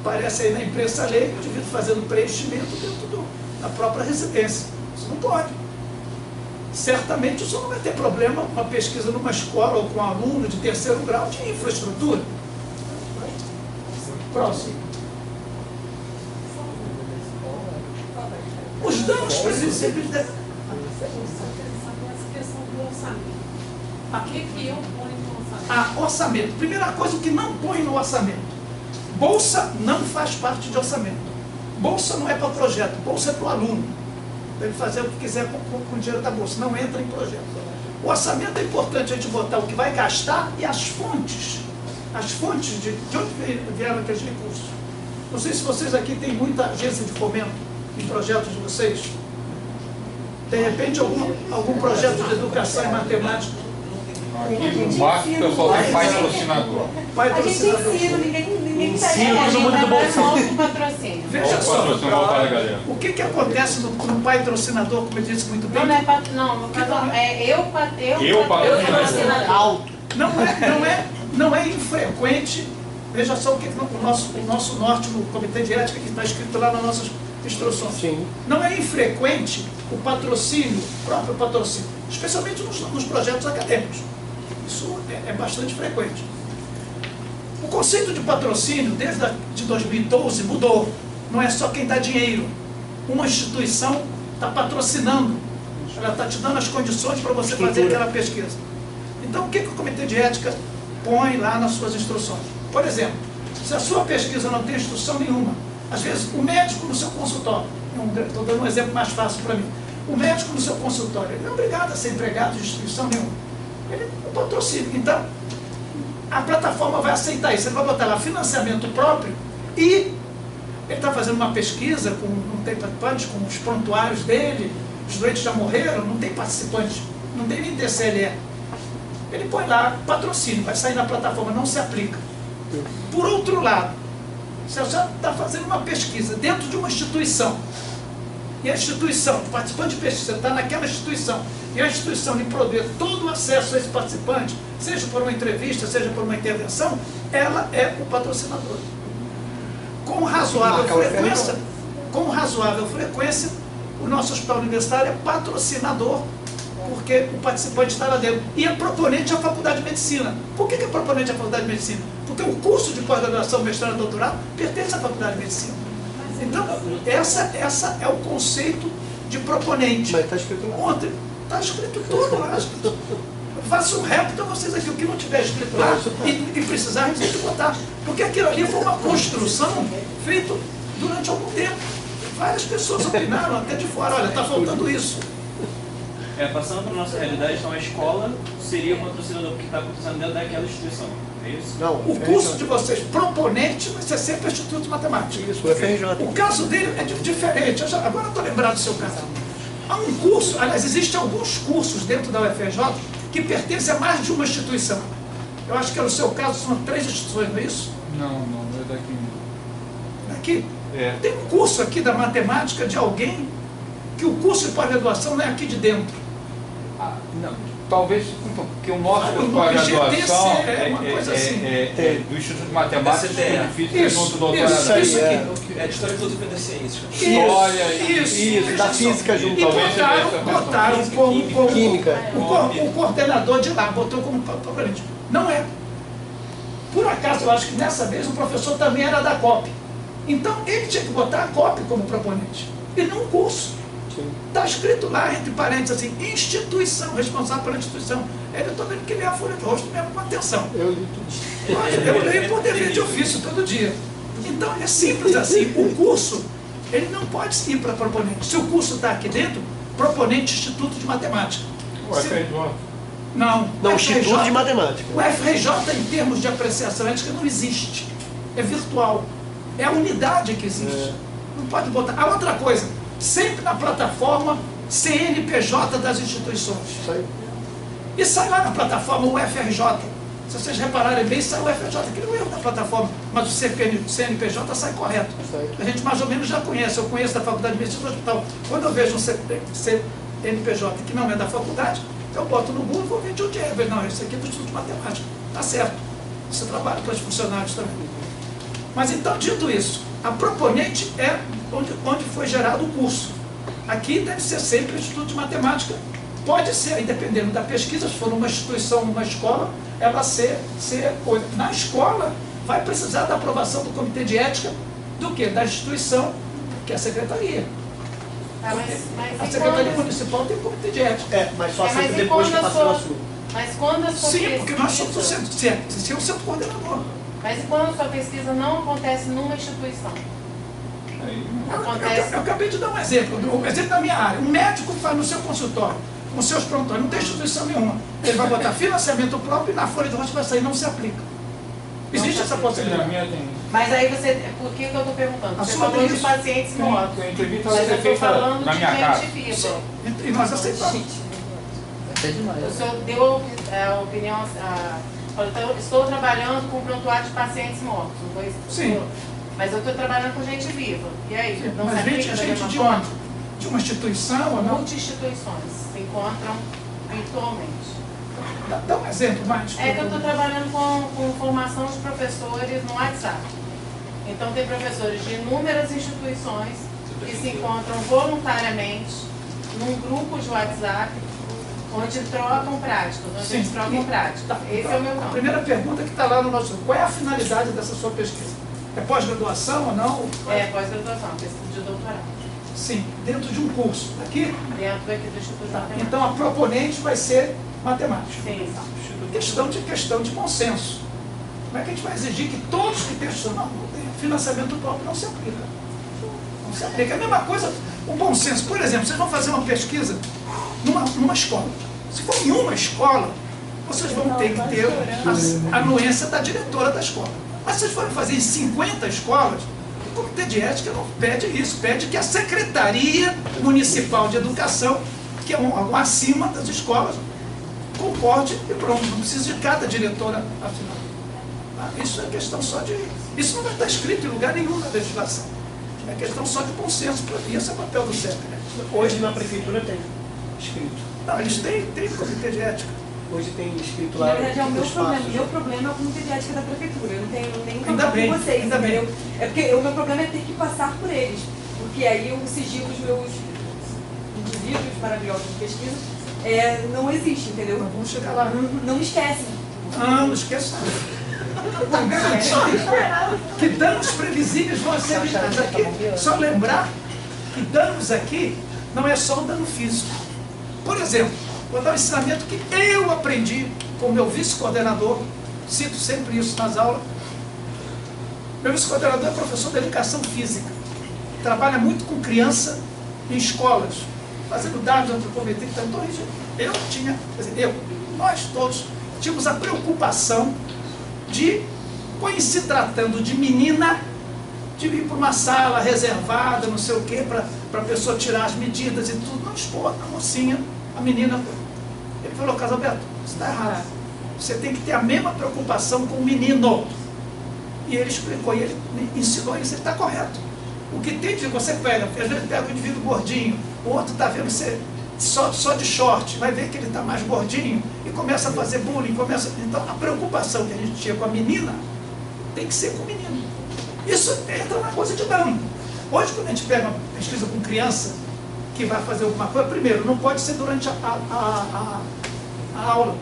aparece aí na imprensa lei, o indivíduo fazendo preenchimento dentro da própria residência. Isso não pode. Certamente o senhor não vai ter problema com uma pesquisa numa escola ou com um aluno de 3º grau de infraestrutura. Próximo. Os danos previsíveis de... Essa questão do orçamento. O que eu ponho no orçamento? Orçamento. Primeira coisa, o que não põe no orçamento. Bolsa não faz parte de orçamento. Bolsa não é para projeto, bolsa é para o aluno. Ele fazer o que quiser com o dinheiro da bolsa, não entra em projeto. O orçamento é importante a gente botar o que vai gastar e as fontes. As fontes de onde vieram aqueles recursos. Não sei se vocês aqui têm muita agência de fomento em projetos de vocês. De repente, algum projeto de educação e matemática. No máximo, o pessoal tem patrocinador. A gente ensina, ninguém pede. patrocínio, todo mundo do bolsão. patrocínio. Veja só, Patrocínio, vamos para a galera. o que acontece no patrocinador, como eu disse muito bem? Não é patrocínio, é eu patrocinador. Não é infrequente. Veja só o que o nosso norte no Comitê de Ética, que está escrito lá nas nossas instruções. Sim. Não é infrequente o patrocínio, o próprio patrocínio, especialmente nos projetos acadêmicos. Isso é bastante frequente. O conceito de patrocínio, desde de 2012, mudou. Não é só quem dá dinheiro. Uma instituição está patrocinando. Ela está te dando as condições para você fazer aquela pesquisa. Então, o que o Comitê de Ética põe lá nas suas instruções? Por exemplo, se a sua pesquisa não tem instrução nenhuma, às vezes o médico no seu consultório, estou dando um exemplo mais fácil para mim, o médico no seu consultório, ele não é obrigado a ser empregado de instituição nenhuma. Ele é patrocínio. Então, a plataforma vai aceitar isso. Ele vai botar lá financiamento próprio e ele está fazendo uma pesquisa, não tem participantes, com os prontuários dele, os doentes já morreram, não tem participantes, não tem nem TCLE. Ele põe lá patrocínio, vai sair na plataforma, não se aplica. Por outro lado, se você está fazendo uma pesquisa dentro de uma instituição, e a instituição, o participante de pesquisa está naquela instituição, e a instituição lhe prover todo o acesso a esse participante, seja por uma entrevista, seja por uma intervenção, ela é o patrocinador. Com razoável frequência, o nosso hospital universitário é patrocinador, porque o participante está lá dentro. E é proponente à Faculdade de Medicina. Por que é proponente à Faculdade de Medicina? Porque o curso de pós-graduação, mestrado e doutorado pertence à Faculdade de Medicina. Então, essa é o conceito de proponente. Mas está escrito lá. Ontem, está escrito tudo lá. Faça um repto a vocês aqui, o que não tiver escrito lá e precisar, a gente tem que botar. Porque aquilo ali foi uma construção feita durante algum tempo. Várias pessoas opinaram até de fora, olha, está faltando isso. Passando para a nossa realidade, então a escola seria o patrocinador porque está acontecendo dentro daquela instituição, é isso? Não, o curso de vocês, proponente, vai ser sempre o Instituto de Matemática. Isso, o FRJ. O caso dele é diferente. Agora eu estou lembrado do seu caso. Há um curso, aliás, existem alguns cursos dentro da UFRJ que pertencem a mais de uma instituição. Eu acho que no seu caso são 3 instituições, não é isso? Não, é daqui. Daqui? É. Tem um curso aqui da matemática de alguém que o curso de pós-graduação não é aqui de dentro. Não, talvez porque o nosso o pós-graduação é uma coisa assim. é do Instituto de Matemática e Física junto do doutorado. Isso aqui. É de História e Filosofia das Ciências. Isso, da física junto. E botaram como Química. O coordenador de lá, botou como proponente. Não é. Por acaso, eu acho que dessa vez o professor também era da COP. Então, ele tinha que botar a COP como proponente. E não o curso. Está escrito lá, entre parênteses, assim, instituição, responsável pela instituição. Eu estou vendo que lê a folha de rosto mesmo com atenção. Eu li tudo. Eu leio por dever de ofício todo dia. Então, é simples assim. O curso, ele não pode ir para proponente. Se o curso está aqui dentro, proponente Instituto de Matemática. O FRJ? Não, Instituto de Matemática. O FRJ, em termos de apreciação ética, não existe. É virtual. É a unidade que existe. Não pode botar. A outra coisa, sempre na plataforma CNPJ das instituições. Isso aí. E sai lá na plataforma o FRJ. Se vocês repararem bem, sai o FRJ, que não é erro da plataforma, mas o CNPJ sai correto. A gente mais ou menos já conhece, eu conheço da Faculdade de Medicina do Hospital. Quando eu vejo um CNPJ que não é da faculdade, eu boto no Google e vou ver de onde é. Não, esse aqui é do Instituto de Matemática. Está certo. Você trabalha para os funcionários também. Mas então, dito isso, a proponente é onde foi gerado o curso. Aqui deve ser sempre o Instituto de Matemática. Pode ser, aí dependendo da pesquisa, se for uma instituição, uma escola, ela ser na escola, vai precisar da aprovação do Comitê de Ética do quê? Da instituição, que é a Secretaria. A Secretaria Municipal tem o Comitê de Ética. Mas só aceita depois que passou na sua. Mas quando a sua Sim, pesquisa... porque nós somos o centro coordenador. Mas e quando a sua pesquisa não acontece numa instituição? Acontece... Eu acabei de dar um exemplo da minha área. Um médico faz no seu consultório, com seus prontuários, não tem instituição nenhuma. Ele vai botar financiamento próprio e na folha de rosto vai sair, não se aplica. Existe essa possibilidade. Mas aí você, por que eu estou perguntando? Você sua falou de isso. pacientes mortos. A entrevista Mas vai eu ser estou feita falando na de minha casa. gente viva. E nós aceitamos. Até demais. O senhor deu a opinião, Então, estou trabalhando com prontuário de pacientes mortos. Sim. Mas eu estou trabalhando com gente viva. E aí? Não se Mas aplica gente da mesma de forma? onde? De uma instituição ou não? Multi-instituições se encontram virtualmente. Dá um exemplo mais. É que eu estou trabalhando com formação de professores no WhatsApp. Então, tem professores de inúmeras instituições que se encontram voluntariamente num grupo de WhatsApp onde trocam práticas, onde eles trocam práticas. Esse é o meu A campo. primeira pergunta que está lá no nosso... Qual é a finalidade dessa sua pesquisa? É pós-graduação ou não? É, pós-graduação, pesquisa de doutorado. Sim, dentro de um curso. Aqui? Dentro aqui do Instituto de Matemática. Então, a proponente vai ser matemática. Sim. Questão de bom senso. Como é que a gente vai exigir que todos que testam não tem financiamento próprio? Não se aplica. Não se aplica. É a mesma coisa, o bom senso. Por exemplo, vocês vão fazer uma pesquisa numa escola. Se for em uma escola, vocês vão ter que ter a anuência da diretora da escola. Mas se vocês forem fazer em 50 escolas, o Comitê de Ética não pede isso, pede que a Secretaria Municipal de Educação, que é um órgão acima das escolas, concorde e pronto, não precisa de cada diretora afinal. Isso é questão só de... Isso não vai estar escrito em lugar nenhum na legislação. É questão só de bom senso, e esse é o papel do CEP. Né? Hoje na prefeitura tem escrito. Não, eles têm comitê de ética. Hoje tem escrito lá. Na verdade, é o meu os problema. passos. Meu problema é o comitê de ética da prefeitura. Eu não tenho Ainda problema bem, com vocês, ainda bem. entendeu? É porque o meu problema é ter que passar por eles. Porque aí o sigilo dos meus livros maravilhosos de pesquisa não existe, entendeu? Mas vamos chegar lá. Não me esquecem. Não esqueça. Que danos previsíveis vão ser evitados aqui. Só lembrar que danos aqui não é só o dano físico. Por exemplo, vou dar um ensinamento que eu aprendi com o meu vice-coordenador, cito sempre isso nas aulas. Meu vice-coordenador é professor de educação física, trabalha muito com criança em escolas, fazendo dados antropometria. Então, nós todos tínhamos a preocupação de, se tratando de menina, de ir para uma sala reservada, não sei o quê, para a pessoa tirar as medidas e tudo, não expor a mocinha, a menina. Ele falou: Casalberto, você está errado. Você tem que ter a mesma preocupação com o menino. E ele explicou, e ele ensinou isso, ele está correto. O que tem de você pega, às vezes pega um indivíduo gordinho, o outro está vendo você só de short, vai ver que ele está mais gordinho e começa a fazer bullying, Então a preocupação que a gente tinha com a menina tem que ser com o menino. Isso entra na coisa de dano. Hoje, quando a gente pega uma pesquisa com criança que vai fazer alguma coisa, primeiro, não pode ser durante a aula.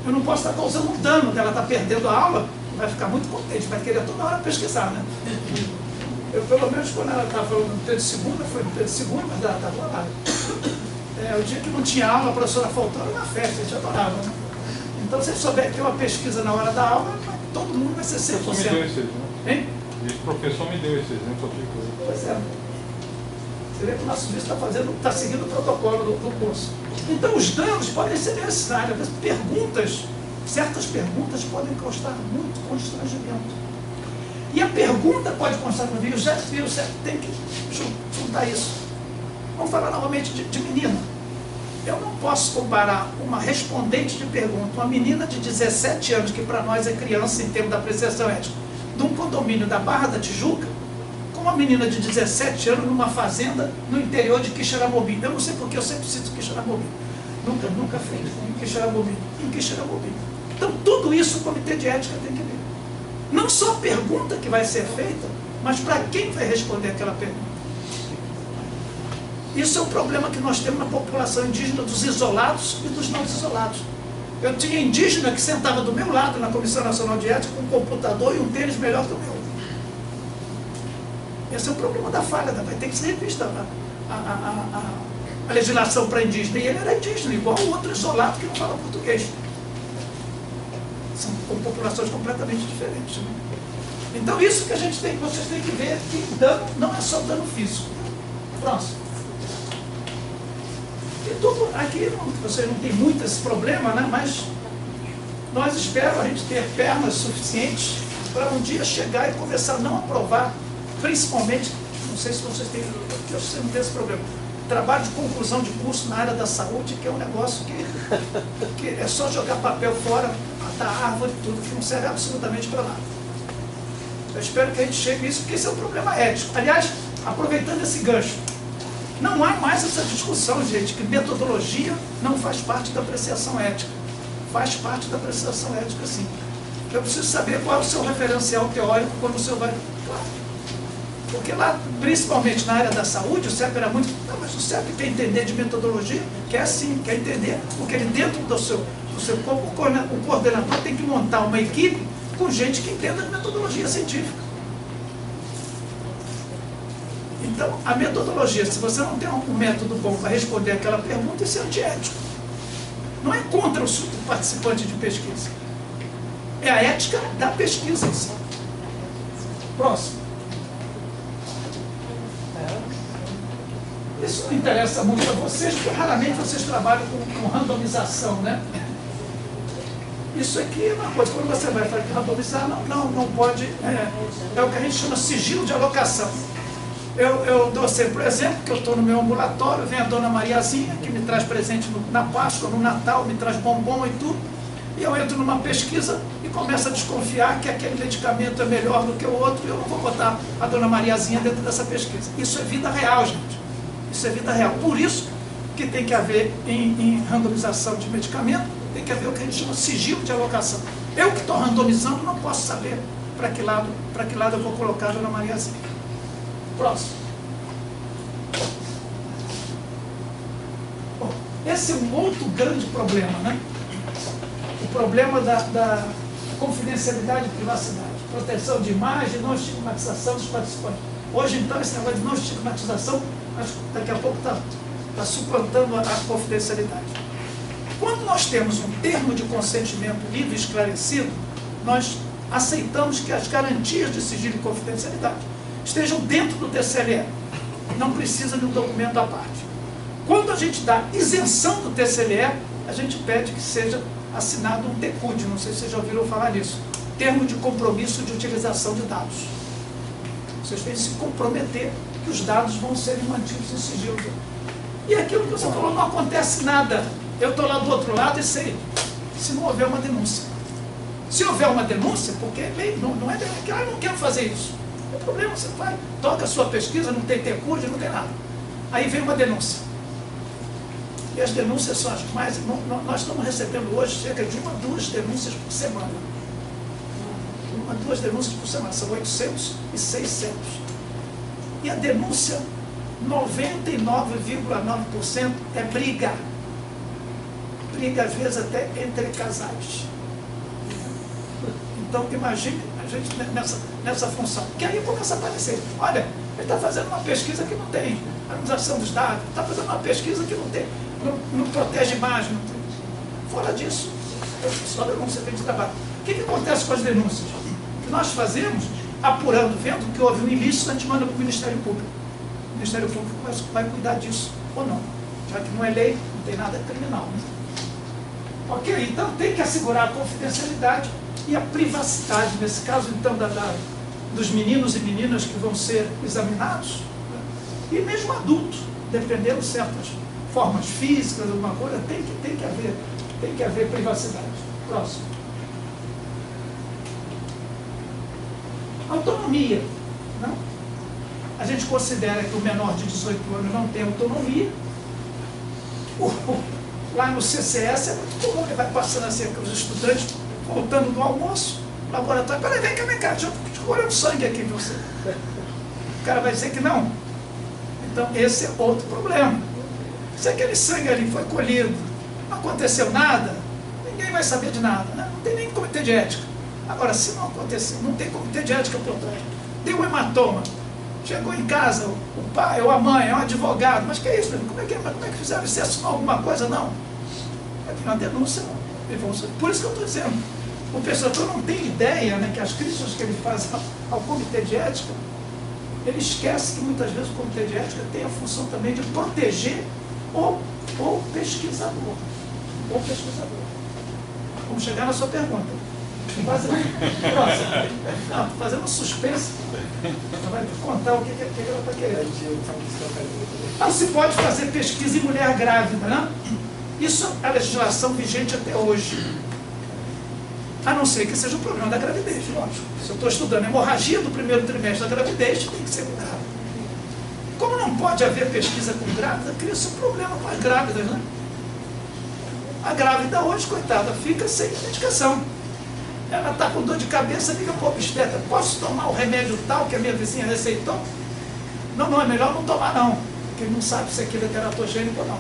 Eu não posso estar causando um dano dela estar perdendo a aula, vai ficar muito contente, vai querer toda hora pesquisar, né? Eu, pelo menos, quando ela estava falando no período de segunda, foi no período de segunda, mas ela estava lá. O dia que não tinha aula, a professora faltou, era uma festa, a gente adorava, né? Então, se você souber que tem uma pesquisa na hora da aula, todo mundo vai ser 100%. O professor me deu esse exemplo. Hein? Esse professor me deu esse exemplo aqui. Pois é. Você vê que o nosso vice está seguindo o protocolo do curso. Então, os danos podem ser necessários. Certas perguntas podem causar muito constrangimento. E a pergunta pode constrangimento. O CEP tem que juntar isso. Vamos falar novamente de menina. Eu não posso comparar uma respondente de pergunta, uma menina de 17 anos, que para nós é criança em termos da apreciação ética, de um condomínio da Barra da Tijuca, com uma menina de 17 anos numa fazenda no interior de Quixeramobim. Eu não sei porque eu sempre cito Quixeramobim. Nunca fiz em Quixeramobim. Então, tudo isso o Comitê de Ética tem que ver. Não só a pergunta que vai ser feita, mas para quem vai responder aquela pergunta. Isso é um problema que nós temos na população indígena, dos isolados e dos não isolados. Eu tinha indígena que sentava do meu lado na Comissão Nacional de Ética com um computador e um tênis melhor que o meu. Esse é o problema da falha, vai ter que ser revista a legislação para indígena. E ele era indígena, igual o outro isolado que não fala português. São populações completamente diferentes. Né? Então isso que vocês têm que ver, que dano não é só dano físico. Próximo. E tudo aqui, vocês não têm muito esse problema, né? Mas nós esperamos a gente ter pernas suficientes para um dia chegar e começar a não aprovar, principalmente, não sei se vocês têm, eu sei que não tem esse problema, trabalho de conclusão de curso na área da saúde, que é um negócio que é só jogar papel fora, matar árvore e tudo, que não serve absolutamente para nada. Eu espero que a gente chegue a isso, porque esse é um problema ético. Aliás, aproveitando esse gancho, não há mais essa discussão, gente, que metodologia não faz parte da apreciação ética. Faz parte da apreciação ética, sim. Eu preciso saber qual é o seu referencial teórico quando o senhor vai... Claro. Porque lá, principalmente na área da saúde, o CEP era muito... Não, mas o CEP quer entender de metodologia? Quer sim, quer entender. Porque ele dentro do seu corpo, o coordenador tem que montar uma equipe com gente que entenda de metodologia científica. Então, a metodologia, se você não tem um método bom para responder aquela pergunta, isso é antiético. Não é contra o participante de pesquisa. É a ética da pesquisa em si. Próximo. Isso não interessa muito a vocês, porque raramente vocês trabalham com randomização, né? Isso aqui é uma coisa, quando você vai randomizar, não pode, é o que a gente chama sigilo de alocação. Eu dou sempre o exemplo, que eu estou no meu ambulatório, vem a dona Mariazinha, que me traz presente na Páscoa, no Natal, me traz bombom e tudo, e eu entro numa pesquisa e começo a desconfiar que aquele medicamento é melhor do que o outro, e eu não vou botar a dona Mariazinha dentro dessa pesquisa. Isso é vida real, gente. Isso é vida real. Por isso que tem que haver, em randomização de medicamento, tem que haver o que a gente chama de sigilo de alocação. Eu que estou randomizando não posso saber para que lado eu vou colocar a dona Mariazinha. Próximo. Bom, esse é um outro grande problema, né? O problema da confidencialidade e privacidade. Proteção de imagem, não estigmatização dos participantes. Hoje, então, esse negócio de não estigmatização, daqui a pouco está suplantando a confidencialidade. Quando nós temos um termo de consentimento livre e esclarecido, nós aceitamos que as garantias de sigilo e confidencialidade estejam dentro do TCLE. Não precisa de um documento à parte. Quando a gente dá isenção do TCLE, a gente pede que seja assinado um TCUD, não sei se vocês já ouviram falar nisso, termo de compromisso de utilização de dados. Vocês têm que se comprometer que os dados vão serem mantidos em sigilo. E aquilo que você falou, não acontece nada. Eu estou lá do outro lado e sei, se não houver uma denúncia. Se houver uma denúncia, porque não é que eu não quero fazer isso. Não tem problema, você vai, toca a sua pesquisa, não tem TCUD, não tem nada. Aí vem uma denúncia. E as denúncias são as mais... Nós estamos recebendo hoje cerca de 1 a 2 denúncias por semana. 1 a 2 denúncias por semana, são 800 e 600. E a denúncia, 99,9% é briga. Briga, às vezes, até entre casais. Então, imagine a gente nessa função. Que aí começa a aparecer. Olha, ele está fazendo uma pesquisa que não tem harmonização dos dados, está fazendo uma pesquisa que não tem, não protege imagem. Não tem. Fora disso, só denúncia tem de trabalho. O que acontece com as denúncias? O que nós fazemos, apurando, vendo que houve um ilícito, a gente manda para o Ministério Público. O Ministério Público vai cuidar disso, ou não. Já que não é lei, não tem nada criminal. Né? Ok? Então tem que assegurar a confidencialidade e a privacidade, nesse caso, então, dos meninos e meninas que vão ser examinados, né? E mesmo adultos, dependendo de certas formas físicas, alguma coisa, tem que haver privacidade. Próximo. Autonomia. Não? A gente considera que o menor de 18 anos não tem autonomia. Lá no CCS é muito comum, ele vai passando assim com os estudantes, voltando do almoço, laboratório, peraí, vem cá, deixa eu colher um sangue aqui em você. O cara vai dizer que não. Então esse é outro problema. Se aquele sangue ali foi colhido, não aconteceu nada, ninguém vai saber de nada, né? Não tem nem comitê de ética. Agora, se não aconteceu, não tem comitê de ética por trás. Tem um hematoma, chegou em casa, o pai ou a mãe, é um advogado, mas que é isso? Como é que fizeram? Você assinou alguma coisa? Não. Aqui na denúncia, não. Por isso que eu estou dizendo, o pesquisador não tem ideia, né, que as críticas que ele faz ao comitê de ética, ele esquece que muitas vezes o comitê de ética tem a função também de proteger o pesquisador. Vamos chegar na sua pergunta. Não, fazendo um suspense. Ela vai contar o que ela está querendo. Não se pode fazer pesquisa em mulher grávida, né? Isso é a legislação vigente até hoje. A não ser que seja o problema da gravidez, lógico. Se eu estou estudando hemorragia do primeiro trimestre da gravidez, tem que ser cuidado. Como não pode haver pesquisa com grávida, cria-se um problema com as grávidas, né? A grávida hoje, coitada, fica sem medicação. Ela está com dor de cabeça, liga para o obstetra, posso tomar o remédio tal que a minha vizinha receitou? Não, é melhor não tomar não, porque ele não sabe se aquilo é teratogênico ou não.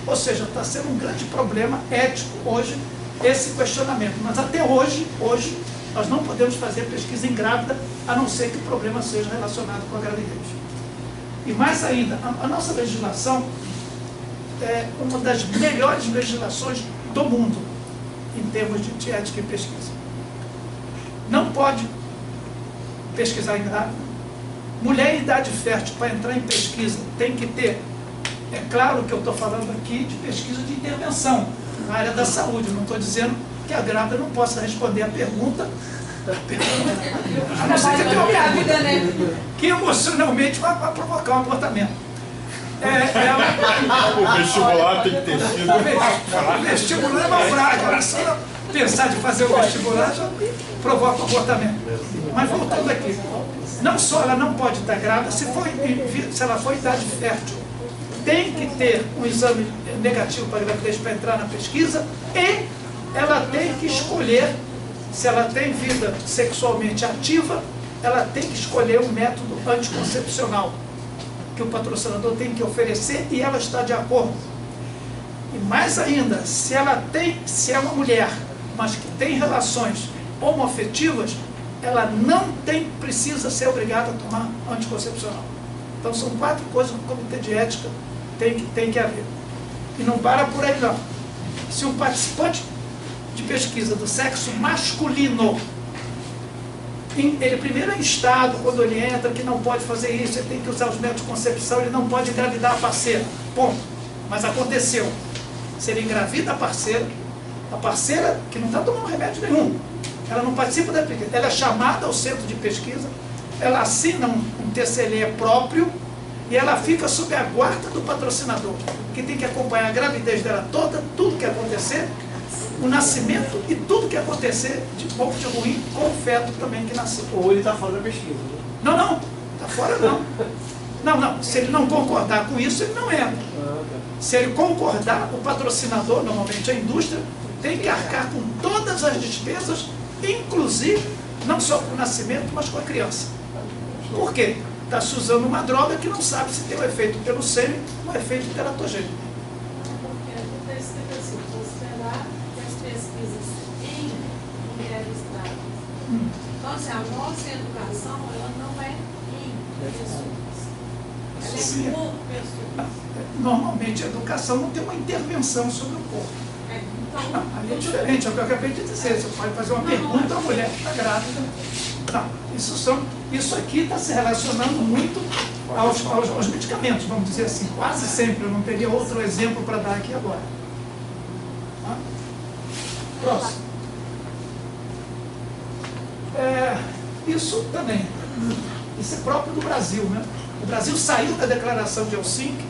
Ou seja, está sendo um grande problema ético hoje esse questionamento. Mas até hoje, nós não podemos fazer pesquisa em grávida, a não ser que o problema seja relacionado com a gravidez. E mais ainda, a nossa legislação é uma das melhores legislações do mundo, em termos de ética e pesquisa. Não pode pesquisar em grávida. Mulher em idade fértil, para entrar em pesquisa, tem que ter, é claro que eu estou falando aqui de pesquisa de intervenção, na área da saúde. Eu não estou dizendo que a grávida não possa responder a pergunta, a não ser que tenha uma pergunta que emocionalmente vai provocar um abortamento. O vestibular tem que ter sido. O vestibular é uma praga, só pensar de fazer o vestibular já provoca o abortamento. Mas voltando aqui, não só ela não pode estar grávida, se ela for em idade fértil, tem que ter um exame negativo para gravidez para entrar na pesquisa, e ela tem que escolher, se ela tem vida sexualmente ativa, ela tem que escolher um método anticoncepcional que o patrocinador tem que oferecer e ela está de acordo. E mais ainda, se é uma mulher, mas que tem relações homoafetivas, ela não precisa ser obrigada a tomar anticoncepcional. Então são 4 coisas que o comitê de ética tem que haver. E não para por aí não. Se um participante de pesquisa do sexo masculino, ele primeiro é instado, quando ele entra, que não pode fazer isso, ele tem que usar os métodos de concepção, ele não pode engravidar a parceira, ponto. Mas aconteceu. Se ele engravida a parceira que não está tomando remédio nenhum, ela não participa da pesquisa, ela é chamada ao centro de pesquisa, ela assina um TCLE próprio e ela fica sob a guarda do patrocinador, que tem que acompanhar a gravidez dela toda, tudo que acontecer, o nascimento e tudo que acontecer de bom, de ruim, com o feto também que nasceu. Ou ele está fora da pesquisa, né? Não, está fora não. Não, se ele não concordar com isso, ele não entra. Se ele concordar, o patrocinador, normalmente a indústria, tem que arcar com todas as despesas, inclusive, não só com o nascimento, mas com a criança. Por quê? Está se usando uma droga que não sabe se tem um efeito pelo sêmen ou um efeito teratogênico. Porque está escrito assim, considerar que as pesquisas em mulheres grávidas. Então, assim, a nossa educação, ela não é em pessoas. Ela é por pessoas. Normalmente a educação não tem uma intervenção sobre o corpo. Então, Ali é diferente, é o que eu acabei de dizer. Você pode fazer uma pergunta à mulher que está grávida. Não, isso aqui está se relacionando muito aos medicamentos, vamos dizer assim, quase sempre. Eu não teria outro exemplo para dar aqui agora. Próximo. Isso também, isso é próprio do Brasil, né? O Brasil saiu da declaração de Helsinki,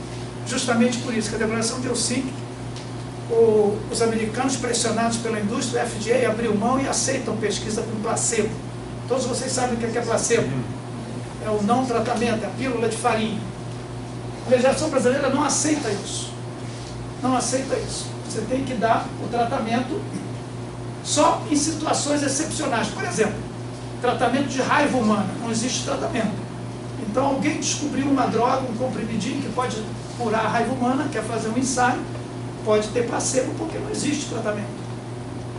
justamente por isso, que a declaração de Helsinki, os americanos, pressionados pela indústria, o FDA abriu mão e aceitam pesquisa com placebo. Todos vocês sabem o que é placebo. É o não tratamento, é a pílula de farinha. A legislação brasileira não aceita isso. Não aceita isso. Você tem que dar o tratamento só em situações excepcionais. Por exemplo, tratamento de raiva humana. Não existe tratamento. Então alguém descobriu uma droga, um comprimidinho que pode curar a raiva humana, quer fazer um ensaio, pode ter placebo porque não existe tratamento.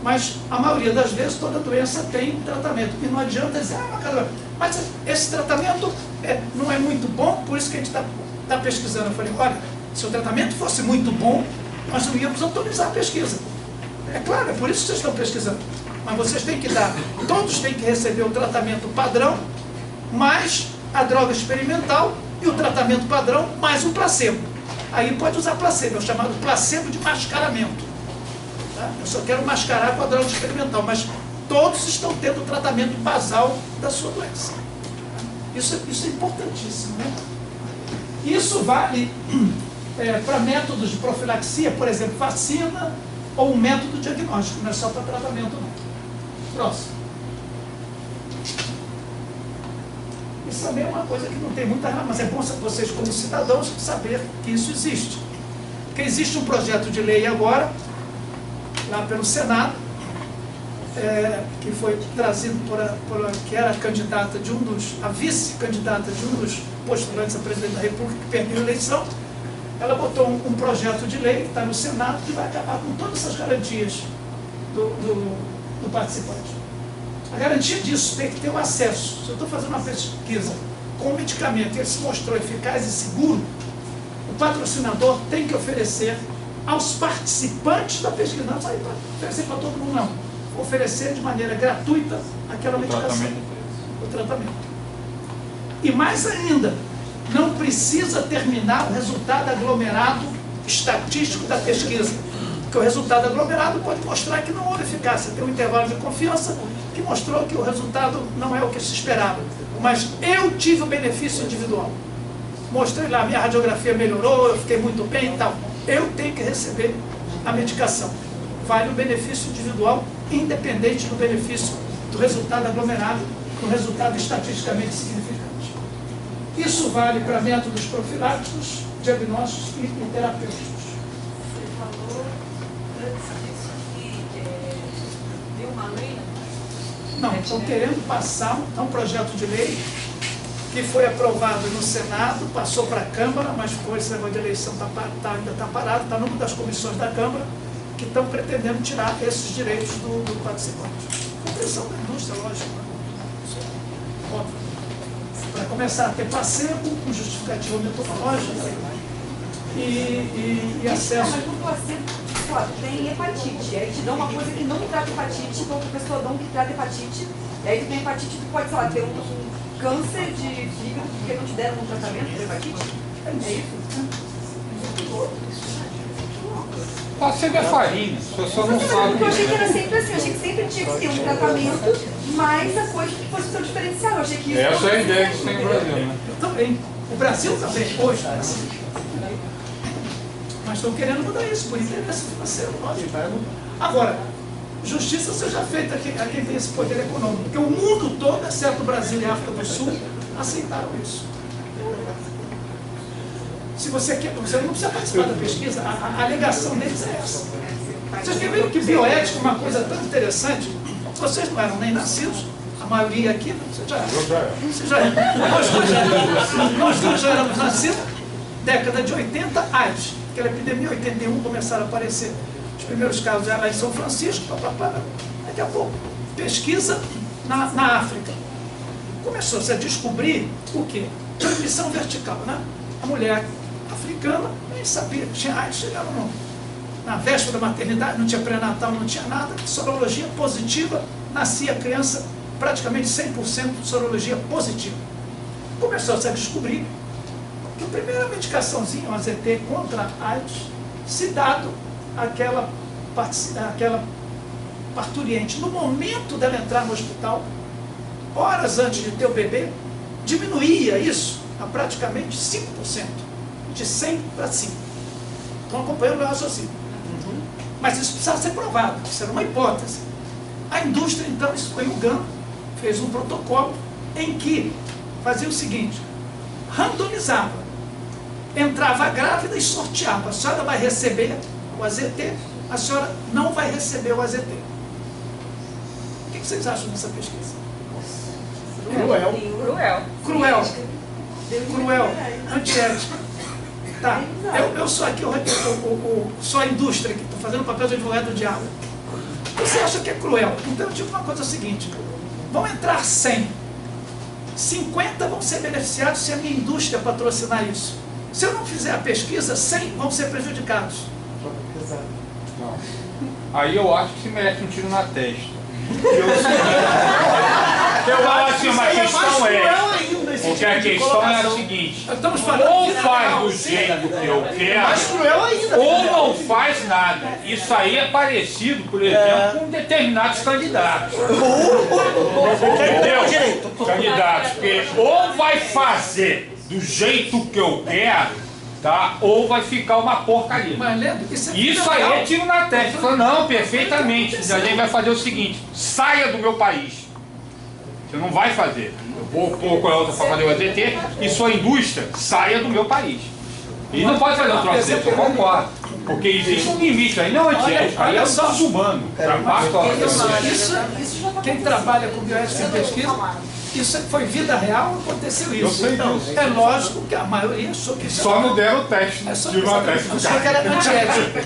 Mas a maioria das vezes toda doença tem tratamento. E não adianta dizer, mas esse tratamento não é muito bom, por isso que a gente está pesquisando. Eu falei, olha, se o tratamento fosse muito bom, nós não íamos autorizar a pesquisa. É claro, é por isso que vocês estão pesquisando. Mas vocês têm que dar, todos têm que receber o tratamento padrão, mais a droga experimental e o tratamento padrão, mais o placebo. Aí pode usar placebo, é o chamado placebo de mascaramento. Tá? Eu só quero mascarar com a droga experimental, mas todos estão tendo o tratamento basal da sua doença. Isso é importantíssimo, né? Isso vale para métodos de profilaxia, por exemplo, vacina ou um método diagnóstico, não é só para tratamento, não. Próximo. Isso também é uma coisa que não tem muita razão, mas é bom vocês, como cidadãos, saber que isso existe. Porque existe um projeto de lei agora, lá pelo Senado, que foi trazido que era a candidata de a vice-candidata de um dos postulantes a presidente da República, que perdeu a eleição. Ela botou um projeto de lei que está no Senado, que vai acabar com todas essas garantias do participante. A garantia disso tem que ter o acesso. Se eu estou fazendo uma pesquisa com um medicamento e ele se mostrou eficaz e seguro, o patrocinador tem que oferecer aos participantes da pesquisa, não vai oferecer para todo mundo, não. Oferecer de maneira gratuita aquela medicação. O tratamento. E mais ainda, não precisa terminar o resultado aglomerado estatístico da pesquisa. Porque o resultado aglomerado pode mostrar que não houve eficácia. Tem um intervalo de confiança que mostrou que o resultado não é o que se esperava. Mas eu tive o benefício individual. Mostrei lá, minha radiografia melhorou, eu fiquei muito bem e tal. Eu tenho que receber a medicação. Vale o benefício individual, independente do benefício do resultado aglomerado, do resultado estatisticamente significante. Isso vale para métodos profiláticos, diagnósticos e terapêuticos. Você falou antes disso que deu uma lei? Não, estão querendo passar um projeto de lei que foi aprovado no Senado, passou para a Câmara, mas por esse negócio de eleição ainda está parado, está numa das comissões da Câmara, que estão pretendendo tirar esses direitos do participante. Com pressão da indústria, lógico. Óbvio. Para começar a ter placebo, com justificativa metodológica e acesso. Mas no placebo, tem hepatite, aí te dão uma coisa que não trata hepatite, então a pessoa dá um que trata hepatite, e aí tu tem hepatite, tu pode, sei lá, ter um câncer de fígado porque não te deram um tratamento de hepatite. É isso? Placebo é farinha, as pessoas não sabem. Eu achei que era sempre assim, eu achei que sempre tinha que ter um tratamento, mas a coisa que fosse seu diferencial. Eu achei que isso essa é a ideia que tem no Brasil, né? Também. O Brasil também, hoje, é assim. Mas estão querendo mudar isso, por interesse financeiro, lógico. Agora, justiça seja feita a quem tem esse poder econômico, porque o mundo todo, exceto o Brasil e a África do Sul, aceitaram isso. Se você quer, você não precisa participar da pesquisa, a alegação deles é essa. Vocês querem ver que bioética é uma coisa tão interessante? Vocês não eram nem nascidos, a maioria aqui, você já era. Nós dois já éramos nascidos, década de 80, AIDS. Aquela epidemia, em 81, começaram a aparecer os primeiros casos lá em São Francisco, daqui a pouco, pesquisa na África. Começou-se a descobrir o quê? Transmissão vertical, né? A mulher africana nem sabia, tinha AIDS, chegava na véspera da maternidade, não tinha pré-natal, não tinha nada, sorologia positiva, nascia a criança praticamente 100% de sorologia positiva. Começou-se a descobrir que a primeira medicaçãozinha, o AZT contra a AIDS, se dado aquela parturiente, no momento dela entrar no hospital, horas antes de ter o bebê, diminuía isso a praticamente 5%, de 100 para 5. Estão acompanhando o meu raciocínio. Mas isso precisava ser provado, isso era uma hipótese. A indústria, então, isso foi julgando, fez um protocolo em que fazia o seguinte, randomizava, entrava grávida e sorteava, a senhora vai receber o AZT, a senhora não vai receber o AZT. O que vocês acham dessa pesquisa? Cruel, antiética. Tá, eu sou aqui, sou a indústria que estou fazendo o papel de advogado do diabo. Você acha que é cruel? Então eu digo uma coisa seguinte, vão entrar 100, 50 vão ser beneficiados se a minha indústria patrocinar isso. Se eu não fizer a pesquisa, 100 vão ser prejudicados. Não. Aí eu acho que se merece um tiro na testa. Eu acho que uma questão é, que a questão é a seguinte, Estamos falando ou de faz real, do jeito que eu Mais quero, cruel ainda. ou não faz nada. Isso aí é parecido, por exemplo, com determinados candidatos. Entendeu? Candidatos, porque ou vai fazer do jeito que eu quero, tá? Ou vai ficar uma porcaria. Mas, Leandro, isso Aí é tiro na testa. Falou, não, perfeitamente. A gente vai fazer o seguinte: saia do meu país. Você não vai fazer. Eu vou pôr a outra para fazer o AZT e sua indústria saia do meu país. E não pode fazer um troço desse, eu concordo. Porque existe um limite, aí não é ético, aí é só desumano. Quem trabalha com bioética e pesquisa, isso foi vida real, aconteceu isso. Então, é lógico que a maioria achou que isso só não deram o teste. achou que era antiético.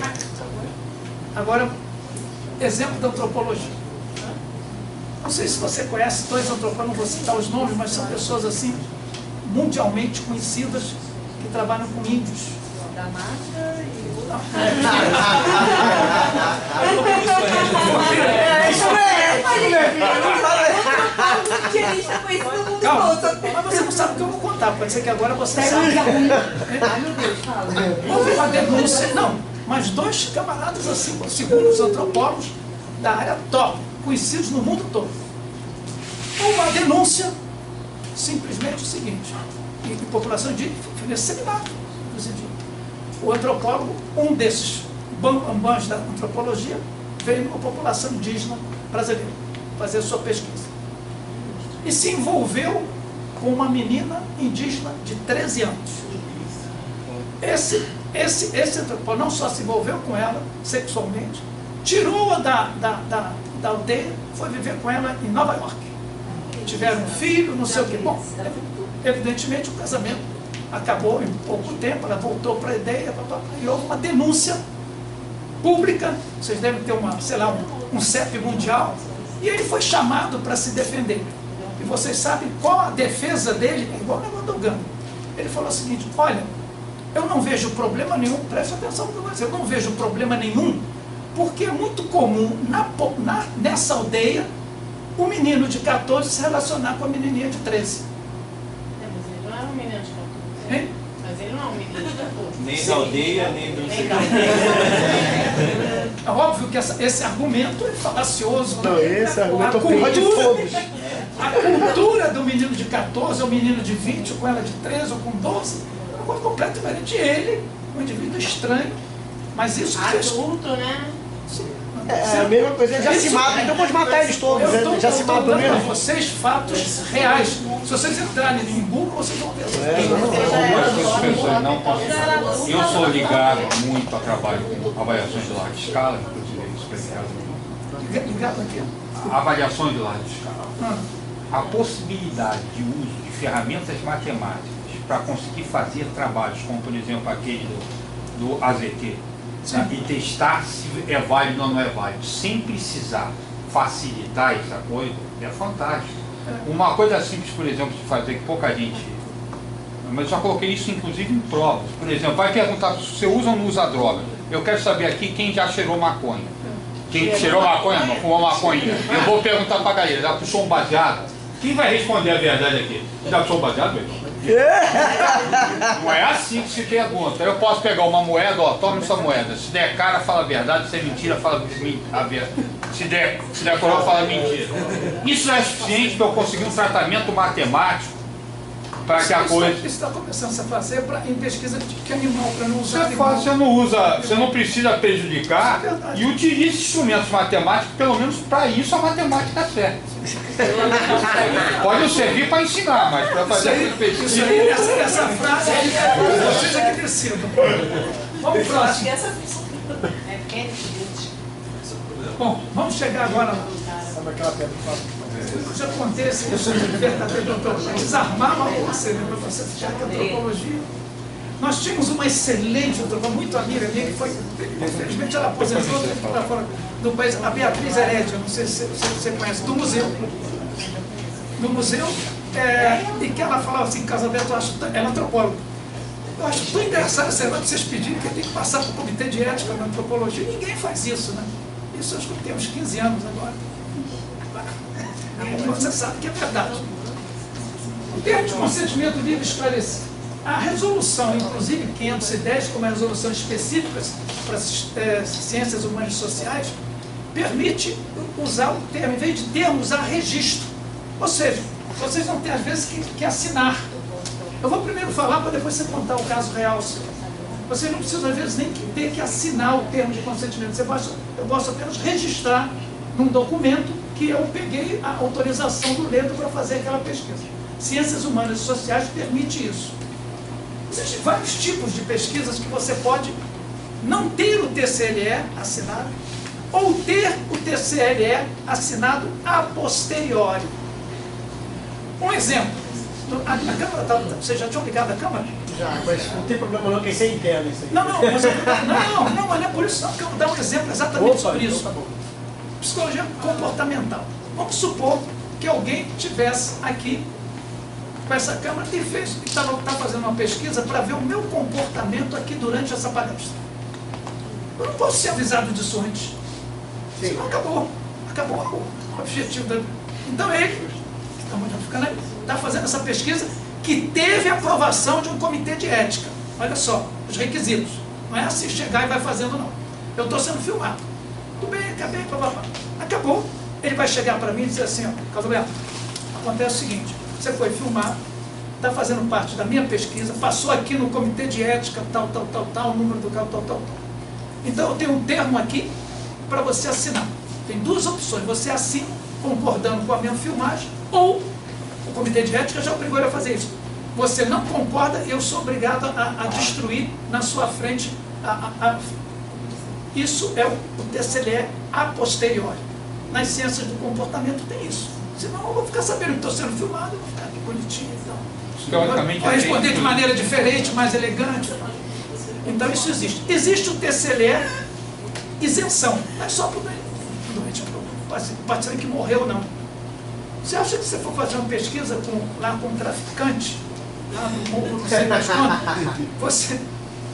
Agora, exemplo da antropologia. Não sei se você conhece dois antropólogos, não vou citar os nomes, mas são pessoas assim, mundialmente conhecidas, que trabalham com índios. Da mata e o... Calma, mas você não sabe o que eu vou contar, pode ser que agora você saiba. Ai, meu Deus, fala. Houve uma denúncia, não, mas dois camaradas assim, segundo os antropólogos da área top, conhecidos no mundo todo. Uma denúncia, simplesmente o seguinte, e a população indígena foi nesse seminário dos indígenas. O antropólogo, um desses bambambãs da antropologia, veio com a população indígena brasileira fazer sua pesquisa. E se envolveu com uma menina indígena de 13 anos. Esse antropólogo não só se envolveu com ela sexualmente, tirou-a da aldeia, foi viver com ela em Nova York. Tiveram um filho, não sei o que. Bom, evidentemente o casamento acabou em pouco tempo, ela voltou para a ideia, e houve uma denúncia pública, vocês devem ter um CEP mundial, e ele foi chamado para se defender. E vocês sabem qual a defesa dele? É igual o negócio do Gandhi. Ele falou o seguinte: olha, eu não vejo problema nenhum, preste atenção no que eu vou dizer, eu não vejo problema nenhum, porque é muito comum nessa aldeia o menino de 14 se relacionar com a menininha de 13. Mas ele não é um menino de 14. Hein? Mas ele não é um menino de 14. Nem da aldeia, nem do... É óbvio que esse argumento é falacioso. Não, esse argumento é o pior de todos. A cultura do menino de 14, ou menino de 20, ou com ela de 13, ou com 12, é uma coisa completamente diferente. Ele, um indivíduo estranho, mas isso que fez... Adulto, né? É a mesma coisa, ele já se mata, então pode matar eles todos, Eu já se estou matam dando para mesmo. vocês fatos reais. Se vocês entrarem em Google, vocês vão ver. Algumas pessoas não podem. Eu sou ligado muito a trabalho com avaliações de larga escala, inclusive isso foi Ligado aqui. avaliações de larga escala. A possibilidade de uso de ferramentas matemáticas para conseguir fazer trabalhos, como por exemplo aquele do AZT, e testar se é válido ou não é válido, sem precisar facilitar essa coisa, é fantástico. Uma coisa simples, por exemplo, de fazer, que pouca gente... Mas eu já coloquei isso inclusive em provas. Por exemplo, vai perguntar se você usa ou não usa droga. Eu quero saber aqui quem já cheirou maconha. Quem cheirou maconha, não fumou maconha. Eu vou perguntar pra galera, já puxou um baseado? Quem vai responder a verdade aqui? Já puxou um baseado, meu irmão? Não é assim que se pergunta. Eu posso pegar uma moeda, ó, toma essa moeda. Se der cara, fala a verdade. Se é mentira, fala a verdade. Se der coroa, fala mentira. Isso é suficiente para eu conseguir um tratamento matemático para que a coisa... Isso está começando a fazer em pesquisa de animal, para não usar animal. Você não usa, você não precisa prejudicar e utilize instrumentos matemáticos, pelo menos para isso a matemática serve. Pode servir para ensinar, mas para fazer pesquisa... Essa frase aí, vocês é que decidam. Vamos para próximo. Bom, vamos chegar agora lá. Eu já contei esse verdadeiro doutor, desarmar você, para você ficar com a antropologia. Nós tínhamos uma excelente antropóloga, muito amiga minha, que foi, infelizmente ela aposentou, teve que ir para fora do país, a Beatriz Herédia, não sei se você conhece, do museu. Do museu, e que ela falava assim, casamento, ela é antropóloga. Eu acho tão engraçado esse negócio de vocês pedirem que tem que passar para o comitê de ética da antropologia. Ninguém faz isso, né? Isso acho que tem uns 15 anos agora. Você sabe que é verdade. O termo de consentimento livre e esclarecido. A resolução, inclusive 510, como a resolução específica para as ciências humanas e sociais, permite usar o termo, em vez de termo, usar registro. Ou seja, vocês vão ter às vezes que assinar. Eu vou primeiro falar para depois você contar o caso real seu. Vocês não precisam às vezes nem ter que assinar o termo de consentimento. Eu posso apenas registrar num documento que eu peguei a autorização do Ledo para fazer aquela pesquisa. Ciências humanas e sociais permite isso. Existem vários tipos de pesquisas que você pode não ter o TCLE assinado ou ter o TCLE assinado a posteriori. Um exemplo. A Câmara, vocês já tinham ligado a Câmara? Já, mas não tem problema não, que isso é interno isso aí. Não, mas não é por isso não, que eu vou dar um exemplo exatamente sobre isso. Então tá bom. Psicologia comportamental. Vamos supor que alguém tivesse aqui com essa câmera e está fazendo uma pesquisa para ver o meu comportamento aqui durante essa palestra. Eu não posso ser avisado disso antes. Sim. Senão acabou o objetivo da... Então ele, que está fazendo essa pesquisa que teve aprovação de um comitê de ética. Olha só, os requisitos. Não é assim chegar e vai fazendo, não. Eu estou sendo filmado. Tudo bem, acabei, papapá. Acabou. Ele vai chegar para mim e dizer assim, ó, Carlos Alberto, acontece o seguinte, você foi filmado, está fazendo parte da minha pesquisa, passou aqui no comitê de ética, tal, número do carro, tal. Então eu tenho um termo aqui para você assinar. Tem duas opções, você assina concordando com a minha filmagem, ou o comitê de ética já obrigou ele a fazer isso. Você não concorda, eu sou obrigado a destruir na sua frente Isso é o TCLE a posteriori. Nas ciências do comportamento tem isso. Senão eu vou ficar sabendo que estou sendo filmado, eu vou ficar aqui bonitinho. Então. Vou responder de maneira diferente, mais elegante. Então isso existe. Existe o TCLE isenção, mas só para o doente, paciente que morreu, não. Você acha que você for fazer uma pesquisa lá com um traficante, lá no morro, não sei das quantas,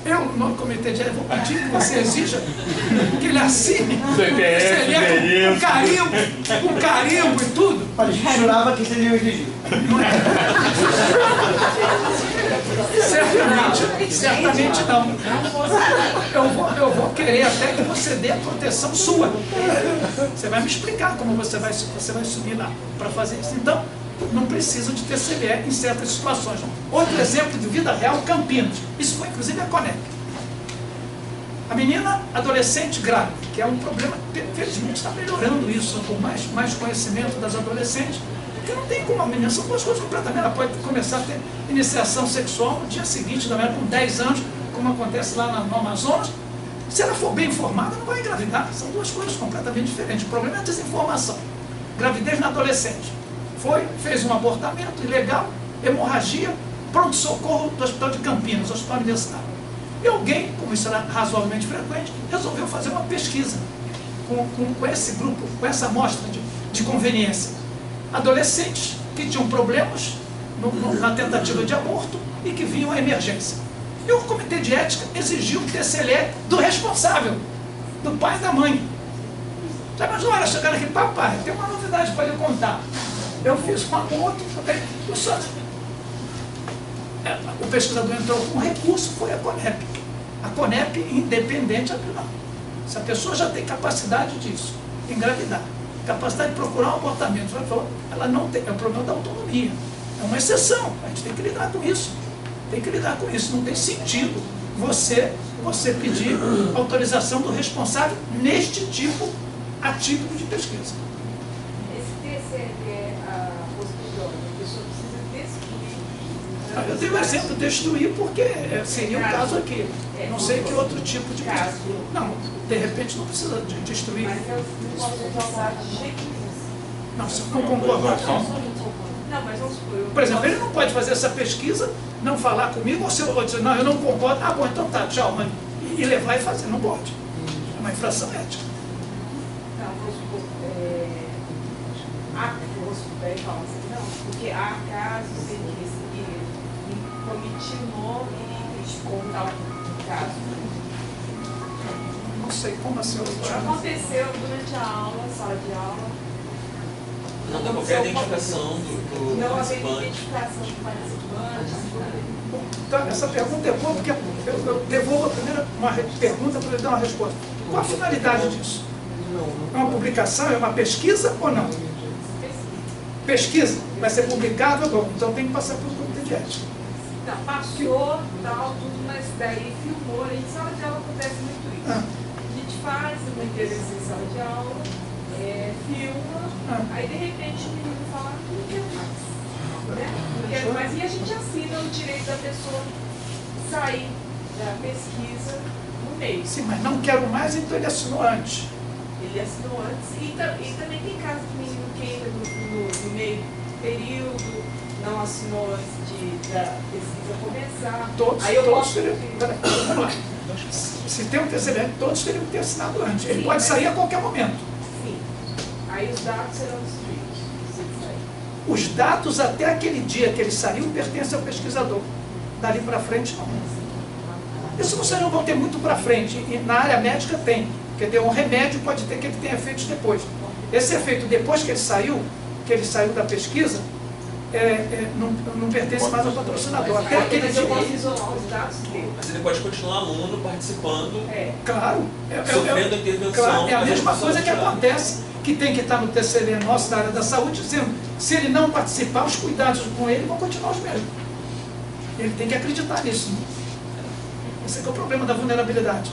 eu, no comitê de ética, vou pedir que você exija que ele assine CPF, com carimbo e tudo. Olha, a gente jurava que seria exigir. Não é? Certamente não. Eu vou querer até que você dê a proteção sua. Você vai me explicar como você vai subir lá para fazer isso. Então, não precisa de TCLE em certas situações. Outro exemplo de vida real, Campinas. Isso foi inclusive a Conep. A menina adolescente grávida, que é um problema, felizmente está melhorando isso, com mais conhecimento das adolescentes, porque não tem como a menina, são duas coisas completamente, ela pode começar a ter iniciação sexual no dia seguinte, com 10 anos, como acontece lá no Amazonas. Se ela for bem informada, não vai engravidar. São duas coisas completamente diferentes. O problema é a desinformação. Gravidez na adolescente. Fez um abortamento ilegal, hemorragia, pronto-socorro do Hospital de Campinas, Hospital Universitário. E alguém, como isso era razoavelmente frequente, resolveu fazer uma pesquisa com esse grupo, com essa amostra de conveniência. Adolescentes que tinham problemas na tentativa de aborto e que vinham à emergência. E o comitê de ética exigiu o TCLE do responsável, do pai e da mãe. Já imaginou ela chegando aqui, papai, tem uma novidade para lhe contar. Eu fiz com aborto, o pesquisador entrou com recurso, foi a Conep. A Conep independente, não. Se a pessoa já tem capacidade disso, engravidar, capacidade de procurar um abortamento, ela não tem, é o problema da autonomia. É uma exceção, a gente tem que lidar com isso. Tem que lidar com isso, não tem sentido você pedir autorização do responsável neste tipo atípico de pesquisa. Eu tenho um exemplo, destruir, porque seria o caso aqui. Não sei que outro tipo de pesquisa. Não, de repente não precisa de destruir. Não, se não concordar. Por exemplo, ele não pode fazer essa pesquisa, não falar comigo, ou se eu dizer, não, eu não concordo, ah, bom, então tá, tchau, mãe. E levar e fazer, não pode. É uma infração ética. Porque há casos em que se comitimou e criticou tal caso. Não sei como assim. Aconteceu durante a aula, sala de aula, Não dá qualquer identificação do Não haver participante. identificação do participante. Então, essa pergunta é boa, porque eu devolvo a primeira pergunta para ele dar uma resposta. Qual a finalidade disso? É uma publicação, é uma pesquisa ou não? Pesquisa. Vai ser publicado ou não? Então tem que passar pelo comitê de ética. Não, passou, tal, tudo, mas daí filmou. Em sala de aula acontece muito isso. A gente faz uma entrevista em sala de aula, filma, aí de repente o menino fala, não quero mais. Né? Não quero mais. E a gente assina o direito da pessoa sair da pesquisa no meio. Sim, mas não quero mais, então ele assinou antes. Ele assinou antes. E também tem casos do menino que entra no meio do período, não assinou antes da pesquisa começar. Todos posso... teriam. Vamos lá. Se tem um antecedente, todos teriam que ter assinado antes. Ele pode sair a qualquer momento. Sim. Aí os dados serão destruídos. Se ele sair. Os dados até aquele dia que ele saiu pertencem ao pesquisador. Dali para frente, não. Isso vocês não vão ter muito para frente. E na área médica tem. Porque um remédio pode ter que ele tenha efeitos depois. Esse efeito, depois que ele saiu da pesquisa, não pertence mais ao patrocinador. Até aquele dia. Eu posso isolar os dados dele. Mas ele pode continuar aluno participando, Claro. sofrendo a intervenção. Claro, é a mas mesma ele coisa que precisa acontece, que tem que estar no TCL nosso da área da saúde, dizendo, se ele não participar, os cuidados com ele vão continuar os mesmos. Ele tem que acreditar nisso. Né? Esse é o problema da vulnerabilidade.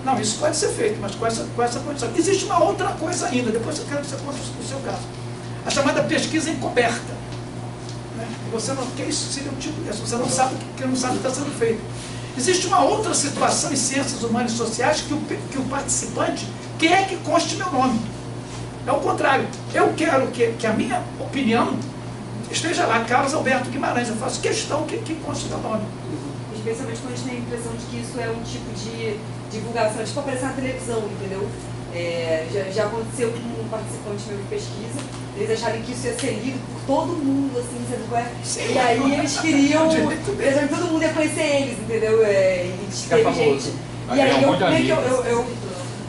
Não, isso pode ser feito, mas com essa condição. Existe uma outra coisa ainda, depois eu quero que você conte o seu caso. A chamada pesquisa encoberta. Né? Você não quer isso, seria um tipo de você não sabe que não sabe o que está sendo feito. Existe uma outra situação em ciências humanas e sociais que o participante quer que conste meu nome. É o contrário. Eu quero que a minha opinião esteja lá, Carlos Alberto Guimarães. Eu faço questão que conste meu nome. Especialmente quando a gente tem a impressão de que isso é um tipo de divulgação, tipo aparecer na televisão, entendeu? Já aconteceu com um participante meu de pesquisa, eles acharem que isso ia ser lido por todo mundo, assim, sabe qual é? E aí eles queriam, todo mundo ia conhecer eles, entendeu? E teve gente. E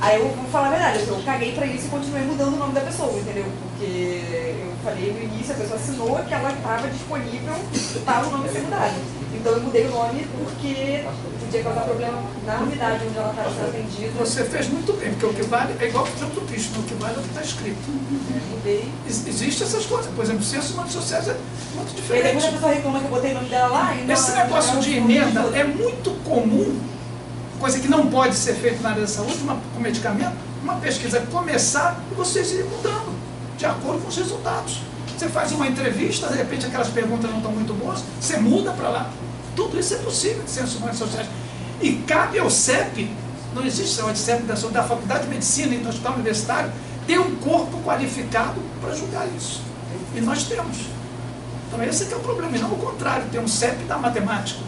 aí eu vou falar a verdade, eu caguei pra isso e continuei mudando o nome da pessoa, entendeu? Porque eu falei no início, a pessoa assinou que ela estava disponível para o nome ser mudado. Então eu mudei o nome porque podia causar problema na unidade onde ela estava sendo atendida. Você fez muito bem, porque o que vale é igual o exemplo do bicho, o que vale é o que está escrito. Mudei. Existem essas coisas, por exemplo, ciências humanas e sociais é muito E diferente. depois a pessoa reclama que eu botei o nome dela lá e não. Esse negócio de emenda é muito comum, coisa que não pode ser feita na área da saúde, com medicamento, uma pesquisa começar e vocês irem mudando, de acordo com os resultados. Você faz uma entrevista, de repente aquelas perguntas não estão muito boas, você muda para lá. Tudo isso é possível de ciências humanas e sociais. E cabe ao CEP, não existe saúde CEP da Faculdade de Medicina e do Hospital Universitário, ter um corpo qualificado para julgar isso. E nós temos. Então esse que é o problema, e não o contrário, ter um CEP da matemática.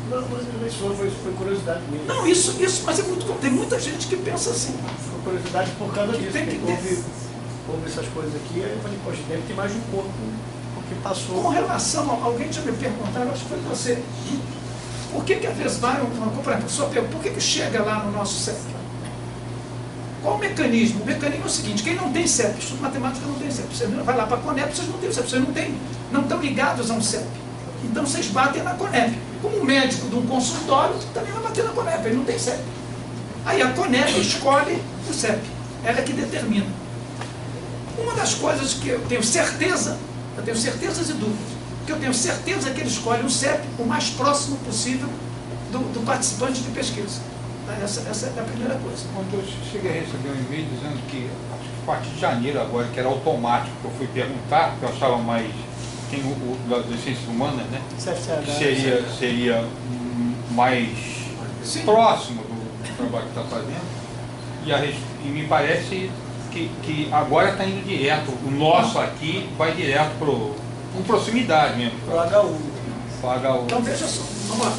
Não, mas isso foi curiosidade mesmo. Não, isso, mas é muito, tem muita gente que pensa assim. Foi curiosidade por causa disso. Tem que houve essas coisas aqui, aí eu falei, poxa, deve ter mais de um corpo que passou. Com relação a alguém tinha me perguntado, acho que foi você, por que às vezes vai uma pessoa pergunta, por que chega lá no nosso CEP? Qual o mecanismo? O mecanismo é o seguinte, quem não tem CEP, estudo matemática não tem CEP, você vai lá para a CONEP, vocês não têm CEP, vocês não estão ligados a um CEP. Então vocês batem na CONEP. Como um médico de um consultório, também vai bater na CONEP, ele não tem CEP. Aí a CONEP escolhe o CEP, ela é que determina. Uma das coisas que eu tenho certezas e dúvidas, que eu tenho certeza que ele escolhe um CEP o mais próximo possível do participante de pesquisa. Essa é a primeira coisa. Quando eu cheguei a receber um e-mail dizendo que, acho que a partir de janeiro agora, que era automático, eu fui perguntar, porque eu achava mais, tem o das ciências humanas, né? Que seria mais próximo do trabalho que está fazendo, e me parece que agora está indo direto, o nosso aqui vai direto para com proximidade mesmo. Para o HU. Então veja só, vamos lá.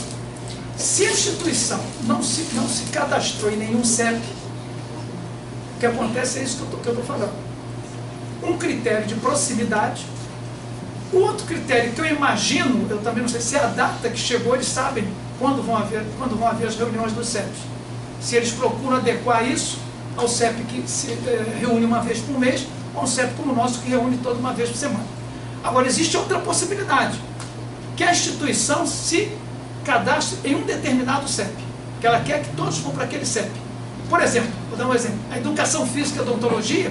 Se a instituição não se cadastrou em nenhum CEP, o que acontece é isso que eu estou falando. Um critério de proximidade, o outro critério que eu imagino, eu também não sei se é a data que chegou, eles sabem quando vão haver as reuniões dos CEPs. Se eles procuram adequar isso ao CEP que se reúne uma vez por mês, a um CEP como o nosso, que reúne toda uma vez por semana. Agora, existe outra possibilidade, que a instituição se cadastre em um determinado CEP, que ela quer que todos vão para aquele CEP. Por exemplo, vou dar um exemplo, a educação física e a odontologia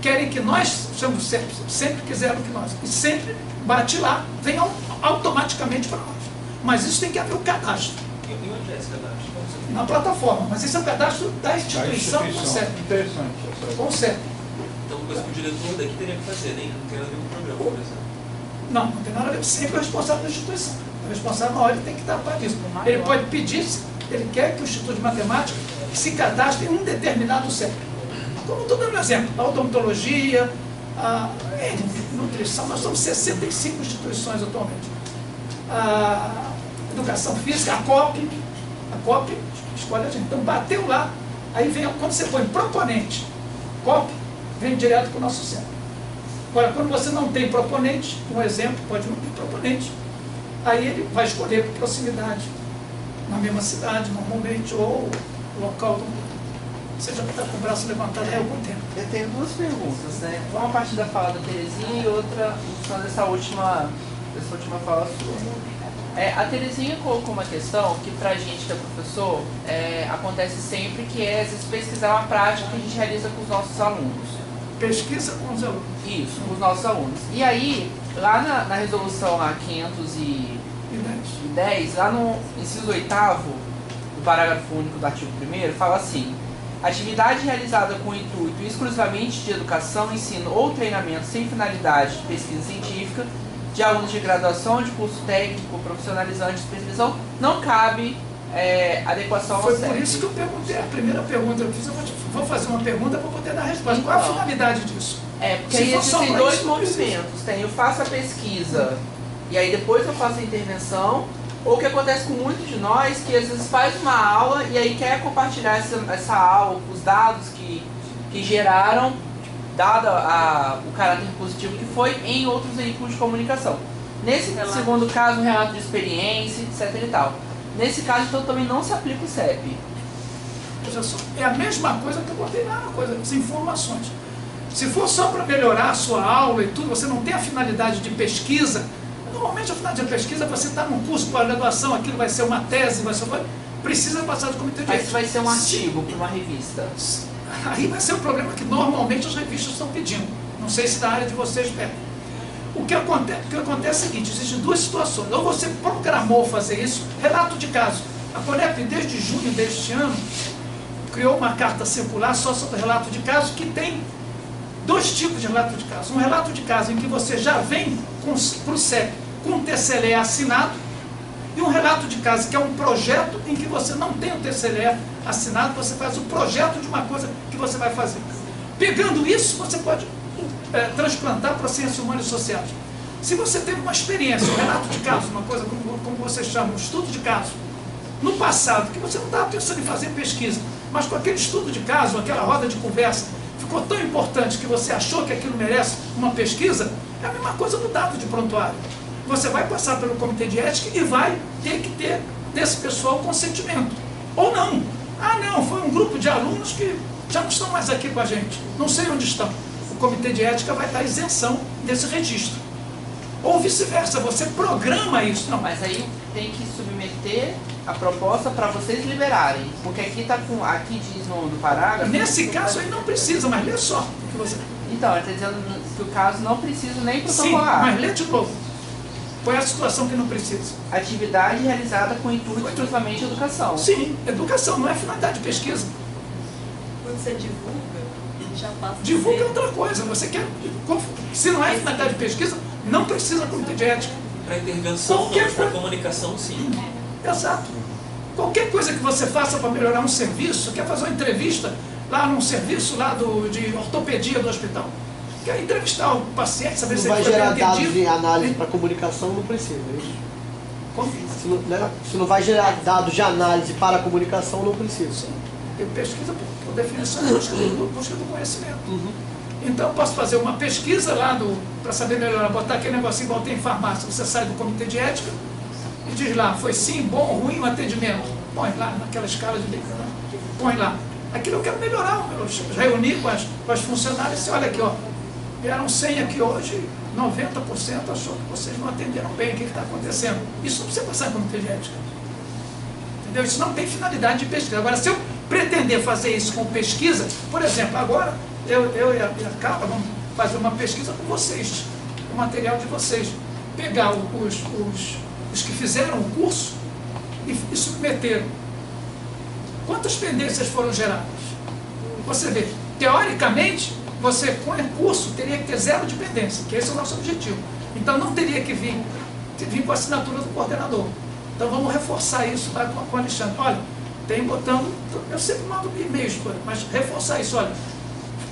querem que nós, chamamos de CEP, sempre quiseram que nós, e sempre bate lá, vem automaticamente para nós. Mas isso tem que haver o cadastro. E onde é esse cadastro? Na plataforma, mas esse é o cadastro da instituição com o CEP. Interessante. Com o CEP. Então, uma coisa que o diretor daqui teria que fazer, nem não tem nada a ver com o programa, por exemplo. Não tem nada a ver, sempre é o responsável da instituição. O responsável, na hora, ele tem que dar para isso. Ele pode pedir, ele quer que o Instituto de Matemática se cadastre em um determinado CEP. Como estou dando um exemplo, a odontologia, a nutrição, nós somos 65 instituições atualmente. A educação física, a COP escolhe a gente. Então bateu lá, aí vem, quando você põe proponente, COP, vem direto para o nosso CEP. Agora, quando você não tem proponente, um exemplo, pode não ter proponente, aí ele vai escolher por proximidade, na mesma cidade, normalmente, ou local do seja que está com o braço levantado há algum tempo. Eu tenho duas perguntas, né? Uma parte da fala da Terezinha e outra dessa última fala sua. A Terezinha colocou uma questão que pra gente que é professor acontece sempre, que é às vezes pesquisar uma prática que a gente realiza com os nossos alunos. Pesquisa com os alunos. Isso, com os nossos alunos. E aí, lá na resolução lá 510, lá no inciso 8º, do parágrafo único do artigo 1º, fala assim: atividade realizada com o intuito exclusivamente de educação, ensino ou treinamento sem finalidade de pesquisa científica de alunos de graduação, de curso técnico, profissionalizante, de especialização, não cabe adequação ao CEP. Foi por isso que eu perguntei, a primeira pergunta eu fiz, eu vou fazer uma pergunta para poder dar a resposta. Qual é a finalidade disso? Porque aí existem dois movimentos. Tem eu faço a pesquisa e aí depois eu faço a intervenção, ou o que acontece com muitos de nós, que às vezes faz uma aula e aí quer compartilhar essa aula, os dados que geraram, dado o caráter positivo que foi, em outros veículos de comunicação. Nesse segundo caso, um relato de experiência, etc e tal. Nesse caso, então, também não se aplica o CEP. É a mesma coisa que eu botei lá na coisa, as informações. Se for só para melhorar a sua aula e tudo, você não tem a finalidade de pesquisa. Normalmente a finalidade de pesquisa, você está num curso de graduação, aquilo vai ser uma tese, precisa passar do comitê de ética. Mas vai ser um artigo para uma revista. Aí vai ser um problema que normalmente as revistas estão pedindo. Não sei se da área de vocês pedem. O que acontece é o seguinte, existem duas situações. Ou você programou fazer isso, relato de caso. A Conep, desde junho deste ano, criou uma carta circular só sobre relato de caso, que tem dois tipos de relato de caso. Um relato de caso em que você já vem para o CEP com um TCLE assinado, e um relato de caso que é um projeto em que você não tem o TCLE assinado, você faz o projeto de uma coisa que você vai fazer. Pegando isso, você pode transplantar para ciências humanas e sociais. Se você teve uma experiência, um relato de caso, uma coisa como você chama, um estudo de caso, no passado, que você não estava pensando em fazer pesquisa, mas com aquele estudo de caso, aquela roda de conversa, ficou tão importante que você achou que aquilo merece uma pesquisa, é a mesma coisa do dado de prontuário. Você vai passar pelo comitê de ética e vai ter que ter desse pessoal consentimento. Ou não. Ah, não, foi um grupo de alunos que já não estão mais aqui com a gente. Não sei onde estão. O comitê de ética vai dar isenção desse registro. Ou vice-versa, você programa isso. Não. Mas aí tem que submeter a proposta para vocês liberarem. Porque aqui diz no parágrafo... Nesse caso aí não precisa, mas lê só. Então, ele está dizendo que o caso não precisa nem protocolar. Sim, mas lê de novo. Qual é a situação que não precisa? Atividade realizada com intuito exclusivamente de educação. Sim, educação, não é finalidade de pesquisa. Quando você divulga, ele já passa. Divulga é outra coisa. Você quer. Se não é finalidade de pesquisa, não precisa comitê de ética. Para intervenção, não, para comunicação, sim. Exato. Qualquer coisa que você faça para melhorar um serviço, quer fazer uma entrevista lá num serviço lá de ortopedia do hospital. Quer entrevistar o paciente, saber se ele foi bem atendido. Vai gerar dados de análise para comunicação, não precisa, é isso? Como? Se não vai gerar dados de análise para a comunicação, não precisa. Sim. Eu pesquisa, por definição, busca do conhecimento. Então, eu posso fazer uma pesquisa lá para saber melhorar, botar aquele negocinho igual tem em farmácia. Você sai do comitê de ética e diz lá, foi sim, bom, ruim o atendimento. Põe lá naquela escala de... Põe lá. Aquilo eu quero melhorar. Eu reuni com as funcionárias e disse, olha aqui, ó, vieram 100 aqui hoje, 90% achou que vocês não atenderam bem, o que está acontecendo? Isso não precisa passar em comitê de ética. Entendeu? Isso não tem finalidade de pesquisa. Agora, se eu pretender fazer isso com pesquisa, por exemplo, agora eu e a Carla vamos fazer uma pesquisa com vocês, o material de vocês. Pegar os que fizeram o curso e submeteram. Quantas pendências foram geradas? Você vê, teoricamente, você com o curso teria que ter 0 de pendência, que esse é o nosso objetivo. Então não teria que vir com a assinatura do coordenador. Então vamos reforçar isso lá com o Alexandre. Olha, tem botando, eu sempre mando e-mails, mas reforçar isso, olha,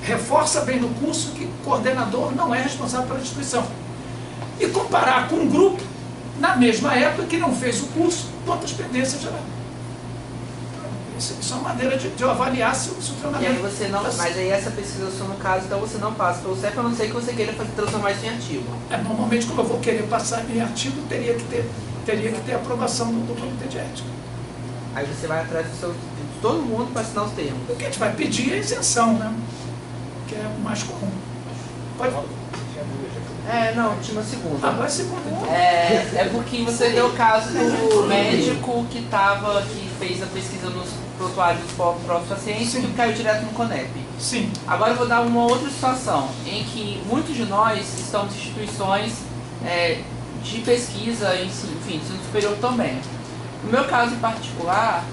reforça bem no curso que o coordenador não é responsável pela instituição. E comparar com um grupo, na mesma época, que não fez o curso, quantas pendências geraram. Isso é uma maneira de eu avaliar se o treinamento... E aí você não, mas aí essa pesquisa, no caso, então você não passa pelo CEP, a não ser que você queira transformar isso em artigo. Normalmente, como eu vou querer passar em artigo, teria que ter aprovação do comitê de ética. Aí você vai atrás de todo mundo para assinar os termos. O que a gente vai pedir é a isenção, né? Que é o mais comum. Pode... não, tinha uma segunda. Agora é segunda. É porque você deu o caso do médico que fez a pesquisa nos prontuários dos próprios pacientes e que caiu direto no CONEP. Sim. Agora eu vou dar uma outra situação, em que muitos de nós estamos em instituições de pesquisa, enfim, ensino superior também. No meu caso em particular,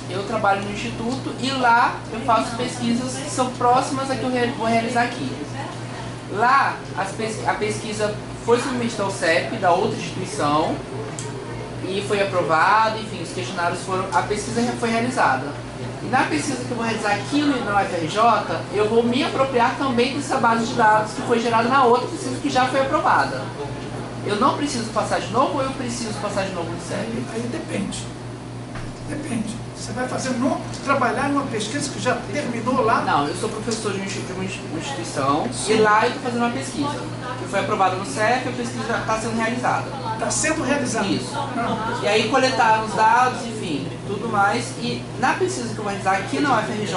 eu trabalho no instituto e lá eu faço pesquisas que são próximas a que eu vou realizar aqui. Lá, a pesquisa foi submetida ao CEP da outra instituição e foi aprovada, enfim, os questionários foram... A pesquisa foi realizada. E na pesquisa que eu vou realizar aqui no UFRJ, eu vou me apropriar também dessa base de dados que foi gerada na outra pesquisa que já foi aprovada. Eu não preciso passar de novo ou eu preciso passar de novo no CEP? Aí depende. Depende. Você vai trabalhar em uma pesquisa que já terminou lá? Não, eu sou professor de uma instituição. Sim. E lá eu estou fazendo uma pesquisa. Que foi aprovada no CEP, a pesquisa já está sendo realizada. Está sendo realizada? Isso. E aí coletaram os dados, enfim, tudo mais. E na pesquisa que eu vou realizar aqui na UFRJ,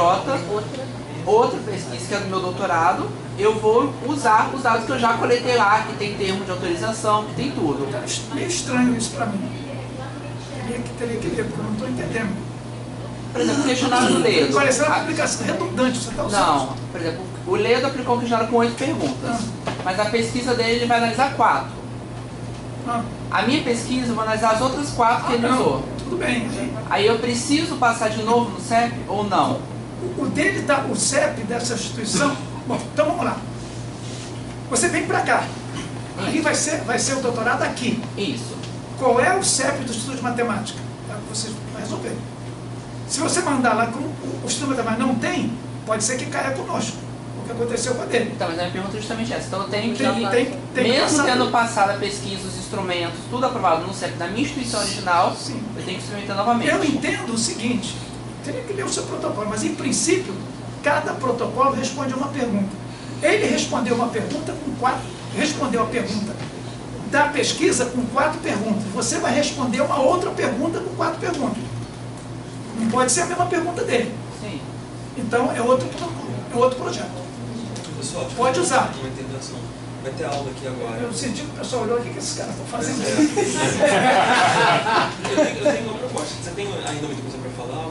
outra pesquisa que é do meu doutorado, eu vou usar os dados que eu já coletei lá, que tem termo de autorização, que tem tudo. É meio estranho isso para mim. Teria que ler, porque eu não estou entendendo. Por exemplo, o questionário do Ledo. Parecendo uma aplicação redundante, você está usando. Não, por exemplo, o Ledo aplicou o questionário com 8 perguntas, mas a pesquisa dele ele vai analisar 4. A minha pesquisa eu vou analisar as outras 4 que ele usou. Tudo bem. Aí eu preciso passar de novo no CEP ou não? O dele tá, o CEP dessa instituição. Bom, então vamos lá. Você vem para cá. Aí vai ser o doutorado aqui. Isso. Qual é o CEP do Instituto de Matemática? Você vai resolver. Se você mandar lá com o Instituto de Matemática não tem, pode ser que caia conosco. O que aconteceu com a dele. Então, mas a minha pergunta é justamente essa. Então eu tenho que, mesmo tendo passado a pesquisa, os instrumentos, tudo aprovado no CEP da minha instituição original, sim, eu tenho que experimentar novamente. Eu entendo o seguinte, teria que ler o seu protocolo, mas em princípio, cada protocolo responde a uma pergunta. Ele respondeu uma pergunta com 4, respondeu a pergunta da pesquisa com 4 perguntas. Você vai responder uma outra pergunta com 4 perguntas. Não pode ser a mesma pergunta dele. Sim. Então é outro projeto. Pessoal, pode usar. Uma intervenção. Vai ter aula aqui agora. Eu senti que o pessoal olhou, o que esses caras estão fazendo? Eu tenho uma proposta. Você tem ainda muita coisa para falar?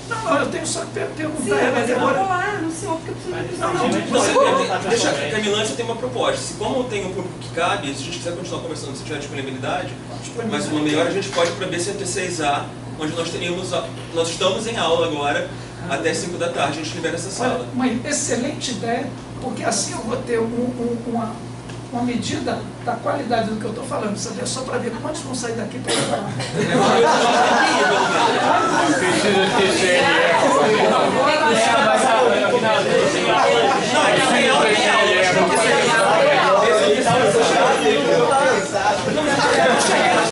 Não, eu tenho só que perguntar. Sim, mas eu vou falar no senhor, porque eu preciso... Deixa, Camilante, eu tenho uma proposta. Se como tem um público que cabe, se a gente quiser continuar conversando, se tiver disponibilidade, mas uma meia hora a gente pode para B106A, onde nós estamos em aula agora, até 5 da tarde, a gente libera essa sala. Uma excelente ideia, porque assim eu vou ter uma medida da qualidade do que eu estou falando, sabe? Só para ver quantos vão sair daqui para falar.